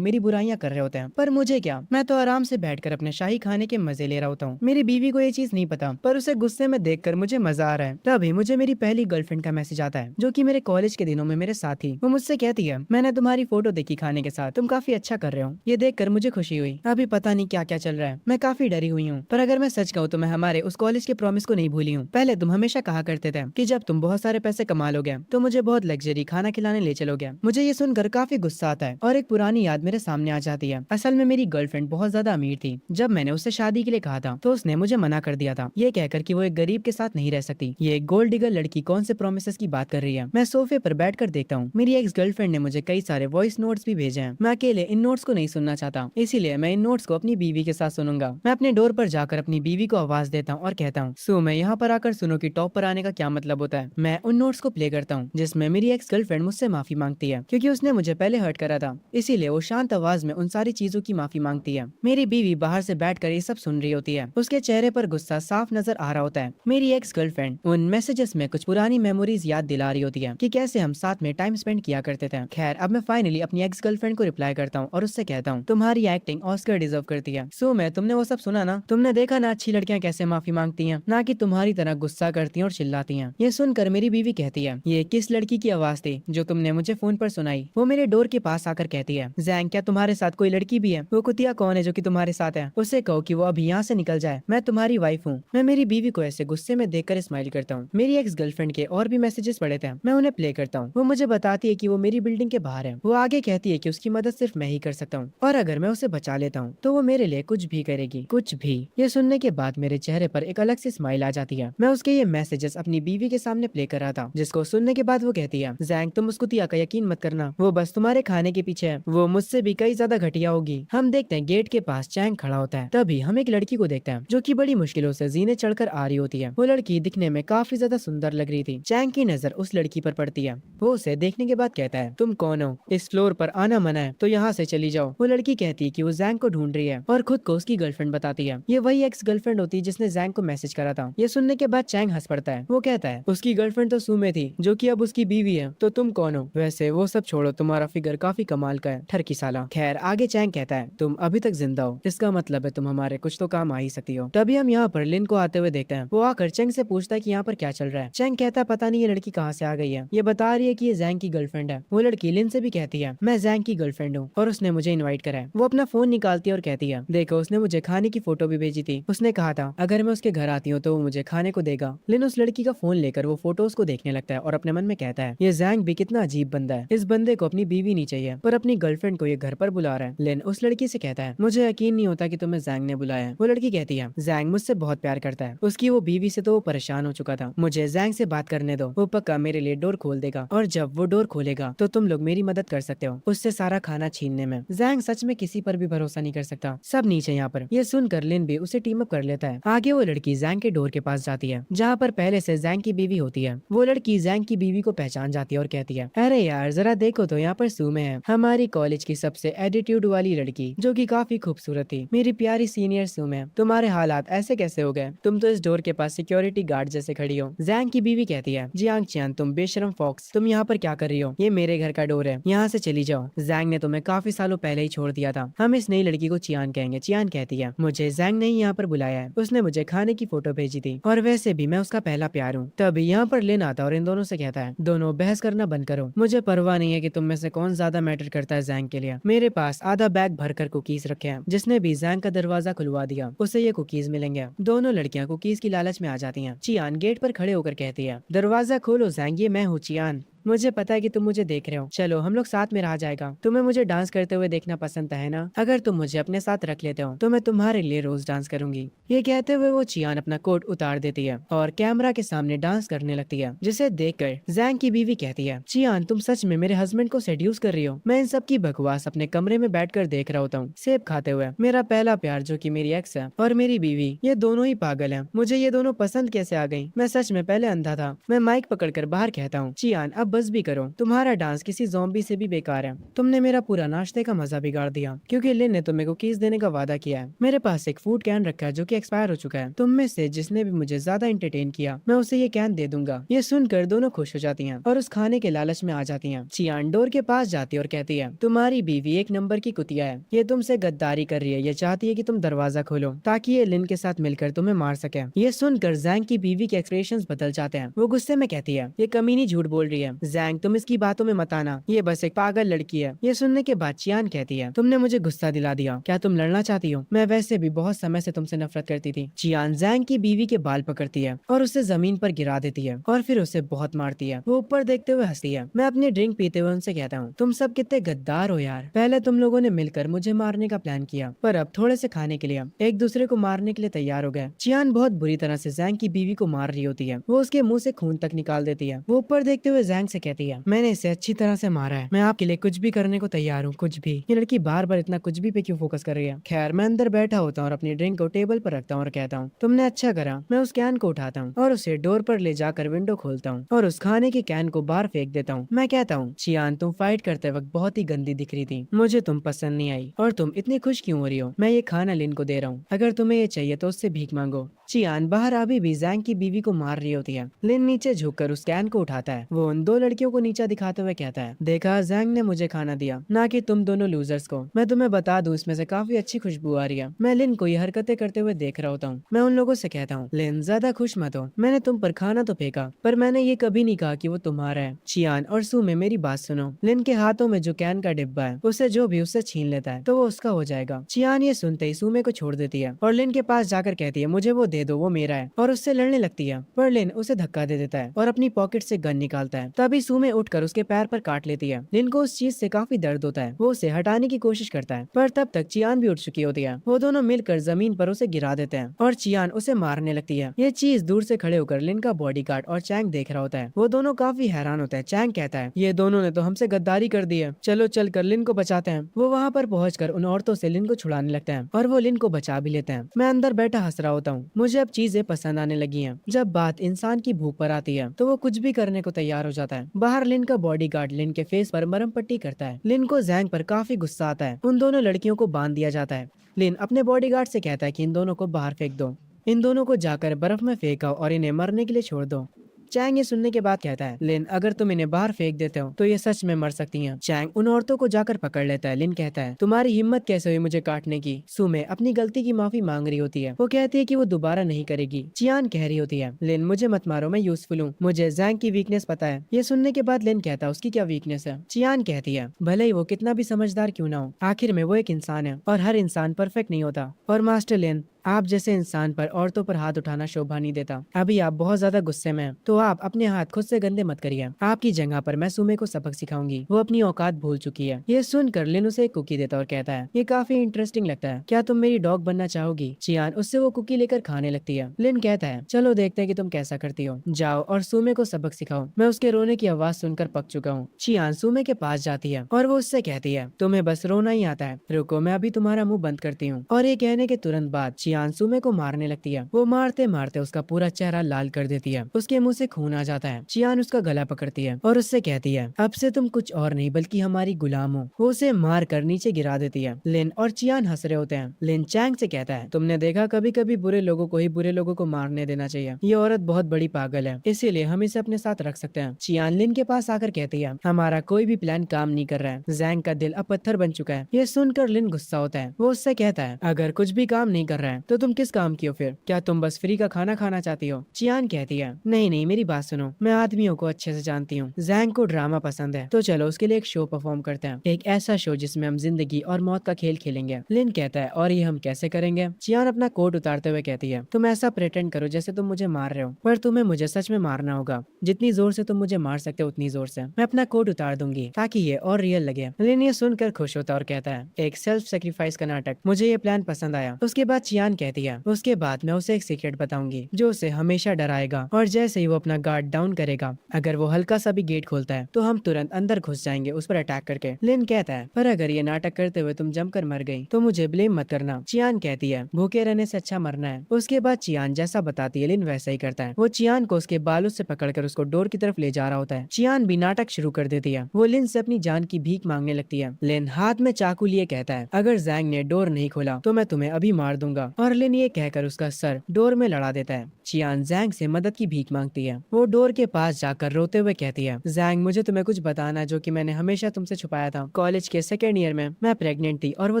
मेरी बुराइयां कर रहे होते हैं पर मुझे क्या, मैं तो आराम से बैठकर अपने शाही खाने के मजे ले रहा होता हूँ। मेरी बीवी को ये चीज नहीं पता पर उसे गुस्से में देखकर मुझे मजा आ रहा है। तभी मुझे मेरी पहली गर्लफ्रेंड का मैसेज आता है जो कि मेरे कॉलेज के दिनों में मेरे साथ थी। वो मुझसे कहती है, मैंने तुम्हारी फोटो देखी खाने के साथ, तुम काफी अच्छा कर रहे हो। ये देखकर मुझे खुशी हुई। अभी पता नहीं क्या क्या चल रहा है, मैं काफी डरी हुई हूँ, पर अगर मैं सच कहूँ तो मैं हमारे उस कॉलेज के प्रॉमिस को नहीं भूली हूँ। पहले तुम हमेशा कहा करते थे कि जब तुम बहुत सारे पैसे कमा लोगे तो मुझे बहुत लग्जरी खाना खिलाने ले चलोगे। मुझे ये सुनकर काफी गुस्सा आता है और एक पुरानी याद मेरे सामने आ जाती है। असल में मेरी गर्लफ्रेंड बहुत ज्यादा अमीर थी। जब मैंने उससे शादी के लिए कहा था तो उसने मुझे मना कर दिया था, ये कहकर कि वो एक गरीब के साथ नहीं रह सकती। ये एक गोल्ड डिगर लड़की कौन से प्रोमिसेस की बात कर रही है। मैं सोफे पर बैठकर देखता हूँ। मेरी एक्स गर्लफ्रेंड ने मुझे कई सारे वॉइस नोट्स भी भेजे हैं। मैं अकेले इन नोट्स को नहीं सुनना चाहता, इसीलिए मैं इन नोट्स को अपनी बीवी के साथ सुनूंगा। मैं अपने डोर पर जाकर अपनी बीवी को आवाज देता हूँ और कहता हूँ, सो मैं यहाँ पर आकर सुनो कि टॉप पर आने का क्या मतलब होता है। मैं उन नोट्स को प्ले करता हूँ जिसमें मेरी एक्स गर्लफ्रेंड मुझसे माफी मांगती है क्योंकि उसने मुझे पहले हर्ट करा था, इसीलिए वो शांत आवाज में उन सारी चीजों की माफी मांगती है। मेरी बीवी बाहर से बैठकर ये सब सुन रही होती है। उसके चेहरे पर गुस्सा साफ नजर आ रहा होता है। मेरी एक्स गर्लफ्रेंड उन मैसेजेस में कुछ पुरानी मेमोरीज याद दिला रही होती है कि कैसे हम साथ में टाइम स्पेंड किया करते थे। खैर, अब मैं फाइनली अपनी एक्स गर्लफ्रेंड को रिप्लाई करता हूँ और उससे कहता हूँ, तुम्हारी एक्टिंग ऑस्कर डिजर्व करती है। सो मैं तुमने वो सब सुना ना, तुमने देखा ना अच्छी लड़कियां कैसे माफी मांगती हैं, ना कि तुम्हारी तरह गुस्सा करती हैं और चिल्लाती हैं। ये सुनकर मेरी बीवी कहती है, ये किस लड़की की आवाज थी जो तुमने मुझे फोन पर सुनाई। वो मेरे डोर के पास आकर कहती है, जैंग क्या तुम्हारे साथ कोई लड़की भी है? वो कुतिया कौन है जो कि तुम्हारे साथ है? उससे कहो कि वो अभी यहाँ से निकल जाए, मैं तुम्हारी वाइफ हूँ। मैं मेरी बीवी को ऐसे गुस्से में देखकर स्माइल करता हूँ। मेरी एक्स गर्लफ्रेंड के और भी मैसेजेस पड़े थे, मैं उन्हें प्ले करता हूँ। वो मुझे बताती है कि वो मेरी बिल्डिंग के बाहर है। वो आगे कहती है कि उसकी मदद सिर्फ मैं ही कर सकता हूँ और अगर मैं उसे बचा लेता हूँ तो वो मेरे लिए कुछ भी करेगी, कुछ भी। ये सुनने के बाद मेरे चेहरे पर एक अलग सी स्माइल आ जाती है। मैं उसके ये मैसेजेस अपनी बीवी के सामने प्ले कर रहा था, जिसको सुनने के बाद वो कहती है, जैंग तुम उस कुतिया का यकीन मत करना, वो बस तुम्हारे खाने के पीछे है, वो मुझसे भी कई ज्यादा घटिया होगी। हम देखते हैं गेट के पास चैंग खड़ा होता है। तभी हम एक लड़की को देखते हैं जो कि बड़ी मुश्किलों से जीने चढ़कर आ रही होती है। वो लड़की दिखने में काफी ज्यादा सुंदर लग रही थी। चैंग की नजर उस लड़की पर पड़ती है। वो उसे देखने के बाद कहता है, तुम कौन हो? इस फ्लोर पर आना मना है तो यहाँ से चली जाओ। वो लड़की कहती है कि वो जैंग को ढूंढ रही है और खुद को उसकी गर्लफ्रेंड बताती है। ये वही एक्स गर्लफ्रेंड होती है जिसने जैंग को मैसेज करा था। ये सुनने के बाद चैंग हंस पड़ता है। वो कहता है, उसकी गर्लफ्रेंड तो सुमे थी जो कि अब उसकी बीवी है, तो तुम कौन हो? वैसे वो सब छोड़ो, तुम्हारा फिगर काफी कमाल का है, ठरकी साला। खैर, आगे चैंग कहता है, तुम अभी तक जिंदा हो, इसका मतलब है तुम हमारे कुछ तो काम आ ही सकती हो। तभी हम यहाँ पर लिन को आते हुए देखते हैं। वो आकर चैंग से पूछता है कि यहाँ पर क्या चल रहा है। चैंग कहता है, पता नहीं ये लड़की कहाँ से आ गई है, ये बता रही है कि ये जैंग की गर्लफ्रेंड है। वो लड़की लिन से भी कहती है, मैं जैंग की गर्लफ्रेंड हूँ और उसने मुझे इन्वाइट करा है। वो अपना फोन निकालती है और कहती है, देखो उसने मुझे खाने की फोटो भी भेजी थी। उसने कहा था अगर मैं उसके घर आती हूँ तो वो मुझे खाने को देगा। लिन उस लड़की का फोन लेकर वो फोटोज को देखने लगता है और अपने मन में कहता है, ये जैंग भी कितना अजीब बंदा है, इस बंदे को अपनी बीवी नहीं चाहिए पर अपनी गर्लफ्रेंड को ये घर पर बुला रहा है। लिन उस लड़की से कहता है, मुझे यकीन नहीं होता कि तुम्हें जैंग ने बुलाया है। वो लड़की कहती है, जैंग मुझसे बहुत प्यार करता है, उसकी वो बीवी से तो वो परेशान हो चुका था, मुझे जैंग से बात करने दो, वो पक्का मेरे लिए डोर खोल देगा और जब वो डोर खोलेगा तो तुम लोग मेरी मदद कर सकते हो उससे सारा खाना छीनने में। जैंग सच में किसी पर भी भरोसा नहीं कर सकता। सब नीचे यहाँ पर। ये सुनकर लिन भी उसे टीम अप कर लेता है। आगे वो लड़की जैंग के डोर के पास जाती है जहाँ पर पहले से जैंग की बीवी होती है। वो लड़की जैंग की बीवी को पहचान जाती है और कहती है, अरे यार जरा देखो तो यहाँ पर सुमे है, हमारी कॉलेज की सबसे एटीट्यूड वाली लड़की जो कि काफी खूबसूरत थी। मेरी प्यारी सीनियर सुमे, तुम्हारे हालात ऐसे कैसे हो गए? तुम तो इस डोर के पास सिक्योरिटी गार्ड जैसे खड़ी हो। जैंग की बीवी कहती है, जियांग चियान तुम बेशरम फॉक्स, तुम यहाँ पर क्या कर रही हो? ये मेरे घर का डोर है, यहाँ से चली जाओ। जैंग ने तुम्हें काफी सालों पहले ही छोड़ दिया था, हम इस नई लड़की को चियान कहेंगे। चियान कहती है, मुझे जैंग ने यहाँ पर बुलाया है, उसने मुझे खाने की फोटो भेजी थी और वैसे भी मैं उसका पहला प्यार हूँ। तभी यहाँ पर लिन आता और इन दोनों से कहता है, दोनों बहस करना बंद करो, मुझे परवाह नहीं है कि तुम में से कौन ज्यादा मैटर करता है जैंग के लिए। मेरे पास आधा बैग भरकर कुकीज रखे हैं, जिसने भी जैंग का दरवाजा खुलवा दिया उसे ये कुकीज मिलेंगे। दोनों लड़कियां कुकीज की लालच में आ जाती हैं। चियान गेट पर खड़े होकर कहती है, दरवाजा खोलो जैंग, ये मैं हूँ चियान, मुझे पता है कि तुम मुझे देख रहे हो, चलो हम लोग साथ में रहा जाएगा। तुम्हें मुझे डांस करते हुए देखना पसंद है ना? अगर तुम मुझे अपने साथ रख लेते हो तो मैं तुम्हारे लिए रोज डांस करूंगी। ये कहते हुए वो चियान अपना कोट उतार देती है और कैमरा के सामने डांस करने लगती है, जिसे देखकर जैंग की बीवी कहती है, चियान तुम सच में मेरे हस्बैंड को सेड्यूस कर रही हो? मैं इन सब की बकवास अपने कमरे में बैठकर देख रहा होता हूँ सेब खाते हुए। मेरा पहला प्यार जो कि मेरी एक्स है और मेरी बीवी, ये दोनों ही पागल है। मुझे ये दोनों पसंद कैसे आ गई? मैं सच में पहले अंधा था। मैं माइक पकड़कर बाहर कहता हूँ, चियान अब बस भी करो, तुम्हारा डांस किसी ज़ॉम्बी से भी बेकार है। तुमने मेरा पूरा नाश्ते का मजा बिगाड़ दिया क्योंकि लिन ने तुम्हें कुकीज देने का वादा किया है। मेरे पास एक फूड कैन रखा है जो कि एक्सपायर हो चुका है। तुम में से जिसने भी मुझे ज्यादा एंटरटेन किया मैं उसे ये कैन दे दूंगा। ये सुनकर दोनों खुश हो जाती हैं और उस खाने के लालच में आ जाती हैं। चियान डोर के पास जाती है और कहती है, तुम्हारी बीवी एक नंबर की कुतिया है, ये तुमसे गद्दारी कर रही है, ये चाहती है कि तुम दरवाजा खोलो ताकि ये लिन के साथ मिलकर तुम्हें मार सके। ये सुनकर जैंग की बीवी के एक्सप्रेशंस बदल जाते हैं। वो गुस्से में कहती है, ये कमीनी झूठ बोल रही है। जैंग तुम इसकी बातों में मत आना, ये बस एक पागल लड़की है। ये सुनने के बाद चियान कहती है, तुमने मुझे गुस्सा दिला दिया, क्या तुम लड़ना चाहती हो? मैं वैसे भी बहुत समय से तुमसे नफरत करती थी। चियान जैंग की बीवी के बाल पकड़ती है और उसे जमीन पर गिरा देती है और फिर उसे बहुत मारती है। वो ऊपर देखते हुए हंसती है। मैं अपनी ड्रिंक पीते हुए उनसे कहता हूँ, तुम सब कितने गद्दार हो यार। पहले तुम लोगों ने मिलकर मुझे मारने का प्लान किया, पर अब थोड़े से खाने के लिए एक दूसरे को मारने के लिए तैयार हो गए। चियान बहुत बुरी तरह से जैंग की बीवी को मार रही होती है। वो उसके मुंह से खून तक निकाल देती है। वो ऊपर देखते हुए जैंग से कहती है, मैंने इसे अच्छी तरह से मारा है, मैं आपके लिए कुछ भी करने को तैयार हूँ, कुछ भी। ये लड़की बार बार इतना कुछ भी पे क्यों फोकस कर रही है? खैर, मैं अंदर बैठा होता हूँ और अपनी ड्रिंक को टेबल पर रखता हूँ और कहता हूँ, तुमने अच्छा करा। मैं उस कैन को उठाता हूँ और उसे डोर पर ले जाकर विंडो खोलता हूँ और उस खाने के कैन को बाहर फेंक देता हूँ। मैं कहता हूँ, चियान तुम फाइट करते वक्त बहुत ही गंदी दिख रही थी, मुझे तुम पसंद नहीं आई और तुम इतनी खुश क्यों हो रही हो? मैं ये खाना लिन को दे रहा हूँ, अगर तुम्हें ये चाहिए तो उससे भीख मांगो। चियान बाहर अभी भी जैंग की बीवी को मार रही होती है। लिन नीचे झुककर उस कैन को उठाता है। वो उन दो लड़कियों को नीचा दिखाते हुए कहता है, देखा, जैंग ने मुझे खाना दिया, ना कि तुम दोनों लूजर्स को। मैं तुम्हें बता दूं, इसमें से काफी अच्छी खुशबू आ रही है। मैं लिन को ये हरकतें करते हुए देख रहा होता हूँ। मैं उन लोगों से कहता हूँ, लिन ज्यादा खुश मत हो, मैंने तुम पर खाना तो फेंका, पर मैंने ये कभी नहीं कहा कि वो तुम्हारा है। चियान और सुमे, मेरी बात सुनो। लिन के हाथों में जो कैन का डिब्बा है, उसे जो भी उससे छीन लेता है तो वो उसका हो जाएगा। चियान ये सुनते ही सुमे को छोड़ देती है और लिन के पास जाकर कहती है, मुझे वो दे दो, वो मेरा है, और उससे लड़ने लगती है। पर लिन उसे धक्का दे देता है और अपनी पॉकेट से गन निकालता है। तभी सुमे उठकर उसके पैर पर काट लेती है। लिन को उस चीज से काफी दर्द होता है। वो उसे हटाने की कोशिश करता है, पर तब तक चियान भी उठ चुकी होती है। वो दोनों मिलकर जमीन पर उसे गिरा देते हैं और चियान उसे मारने लगती है। ये चीज दूर से खड़े होकर लिन का बॉडीगार्ड और चैंग देख रहा होता है। वो दोनों काफी हैरान होते हैं। चैंग कहता है, ये दोनों ने तो हमसे गद्दारी कर दी है, चलो चल कर लिन को बचाते हैं। वो वहाँ पर पहुंचकर उन औरतों से लिन को छुड़ाने लगते हैं और वो लिन को बचा भी लेते हैं। मैं अंदर बैठा हंस रहा होता हूँ। मुझे अब चीजें पसंद आने लगी हैं। जब बात इंसान की भूख पर आती है तो वो कुछ भी करने को तैयार हो जाता है। बाहर लिन का बॉडीगार्ड लिन के फेस पर मरहम पट्टी करता है। लिन को जैंग पर काफी गुस्सा आता है। उन दोनों लड़कियों को बांध दिया जाता है। लिन अपने बॉडीगार्ड से कहता है कि इन दोनों को बाहर फेंक दो, इन दोनों को जाकर बर्फ में फेंका और इन्हें मरने के लिए छोड़ दो। चैंग ये सुनने के बाद कहता है, लिन, अगर तुम इन्हें बाहर फेंक देते हो तो ये सच में मर सकती हैं। चैंग उन औरतों को जाकर पकड़ लेता है। लिन कहता है, तुम्हारी हिम्मत कैसे हुई मुझे काटने की? सुमे अपनी गलती की माफी मांग रही होती है। वो कहती है कि वो दोबारा नहीं करेगी। चियान कह रही होती है, लिन, मुझे मत मारो, मैं यूजफुल हूँ, मुझे जैंग की वीकनेस पता है। ये सुनने के बाद लिन कहता है, उसकी क्या वीकनेस है? चियान कहती है, भले ही वो कितना भी समझदार क्यों ना हो, आखिर में वो एक इंसान है और हर इंसान परफेक्ट नहीं होता। और मास्टर लिन, आप जैसे इंसान पर औरतों पर हाथ उठाना शोभा नहीं देता। अभी आप बहुत ज्यादा गुस्से में हैं, तो आप अपने हाथ खुद से गंदे मत करिए। आपकी जगह पर मैं सुमे को सबक सिखाऊंगी, वो अपनी औकात भूल चुकी है। ये सुनकर लिन उसे एक कुकी देता और कहता है, ये काफी इंटरेस्टिंग लगता है, क्या तुम मेरी डॉग बनना चाहोगी? चियान उससे वो कुकी लेकर खाने लगती है। लिन कहता है, चलो देखते हैं कि तुम कैसा करती हो, जाओ और सुमे को सबक सिखाओ। मैं उसके रोने की आवाज सुनकर पक चुका हूँ। चियान सुमे के पास जाती है और वो उससे कहती है, तुम्हें बस रोना ही आता है, रुको मैं अभी तुम्हारा मुंह बंद करती हूँ। और ये कहने के तुरंत बाद चियान सुमे को मारने लगती है। वो मारते मारते उसका पूरा चेहरा लाल कर देती है। उसके मुंह से खून आ जाता है। चियान उसका गला पकड़ती है और उससे कहती है, अब से तुम कुछ और नहीं बल्कि हमारी गुलाम हो। वो उसे मार कर नीचे गिरा देती है। लिन और चियान हंस रहे होते हैं। लिन चैंग से कहता है, तुमने देखा, कभी कभी बुरे लोगों को ही बुरे लोगों को मारने देना चाहिए। ये औरत बहुत बड़ी पागल है, इसीलिए हम इसे अपने साथ रख सकते हैं। चियान लिन के पास आकर कहती है, हमारा कोई भी प्लान काम नहीं कर रहा है, जैंग का दिल अब पत्थर बन चुका है। ये सुनकर लिन गुस्सा होता है। वो उससे कहता है, अगर कुछ भी काम नहीं कर रहा है तो तुम किस काम की हो फिर? क्या तुम बस फ्री का खाना खाना चाहती हो? चियान कहती है, नहीं नहीं, मेरी बात सुनो, मैं आदमियों को अच्छे से जानती हूँ। जैंग को ड्रामा पसंद है, तो चलो उसके लिए एक शो परफॉर्म करते हैं, एक ऐसा शो जिसमें हम जिंदगी और मौत का खेल खेलेंगे। लिन कहता है, और ये हम कैसे करेंगे? चियान अपना कोट उतारते हुए कहती है, तुम ऐसा प्रेटेंड करो जैसे तुम मुझे मार रहे हो, पर तुम्हें मुझे सच में मारना होगा। जितनी जोर से तुम मुझे मार सकते हो उतनी जोर से। मैं अपना कोट उतार दूंगी ताकि ये और रियल लगे। लिन ये सुनकर खुश होता और कहता है, एक सेल्फ सेक्रीफाइस का नाटक, मुझे ये प्लान पसंद आया। उसके बाद चियान कहती है, उसके बाद मैं उसे एक सीक्रेट बताऊंगी जो उसे हमेशा डराएगा, और जैसे ही वो अपना गार्ड डाउन करेगा, अगर वो हल्का सा भी गेट खोलता है तो हम तुरंत अंदर घुस जाएंगे उस पर अटैक करके। लिन कहता है, पर अगर ये नाटक करते हुए तुम जमकर मर गई तो मुझे ब्लेम मत करना। चियान कहती है, भूखे रहने से अच्छा मरना है। उसके बाद चियान जैसा बताती है लिन वैसा ही करता है। वो चियान को उसके बालों से पकड़कर उसको डोर की तरफ ले जा रहा होता है। चियान भी नाटक शुरू कर देती है। वो लिन से अपनी जान की भीख मांगने लगती है। लिन हाथ में चाकू लिए कहता है, अगर जैंग ने डोर नहीं खोला तो मैं तुम्हें अभी मार दूंगा और लिन ये कहकर उसका सर डोर में लड़ा देता है। चियान जैंग से मदद की भीख मांगती है। वो डोर के पास जाकर रोते हुए कहती है, जैंग मुझे तुम्हें कुछ बताना है जो कि मैंने हमेशा तुमसे छुपाया था। कॉलेज के सेकेंड ईयर में मैं प्रेग्नेंट थी और वो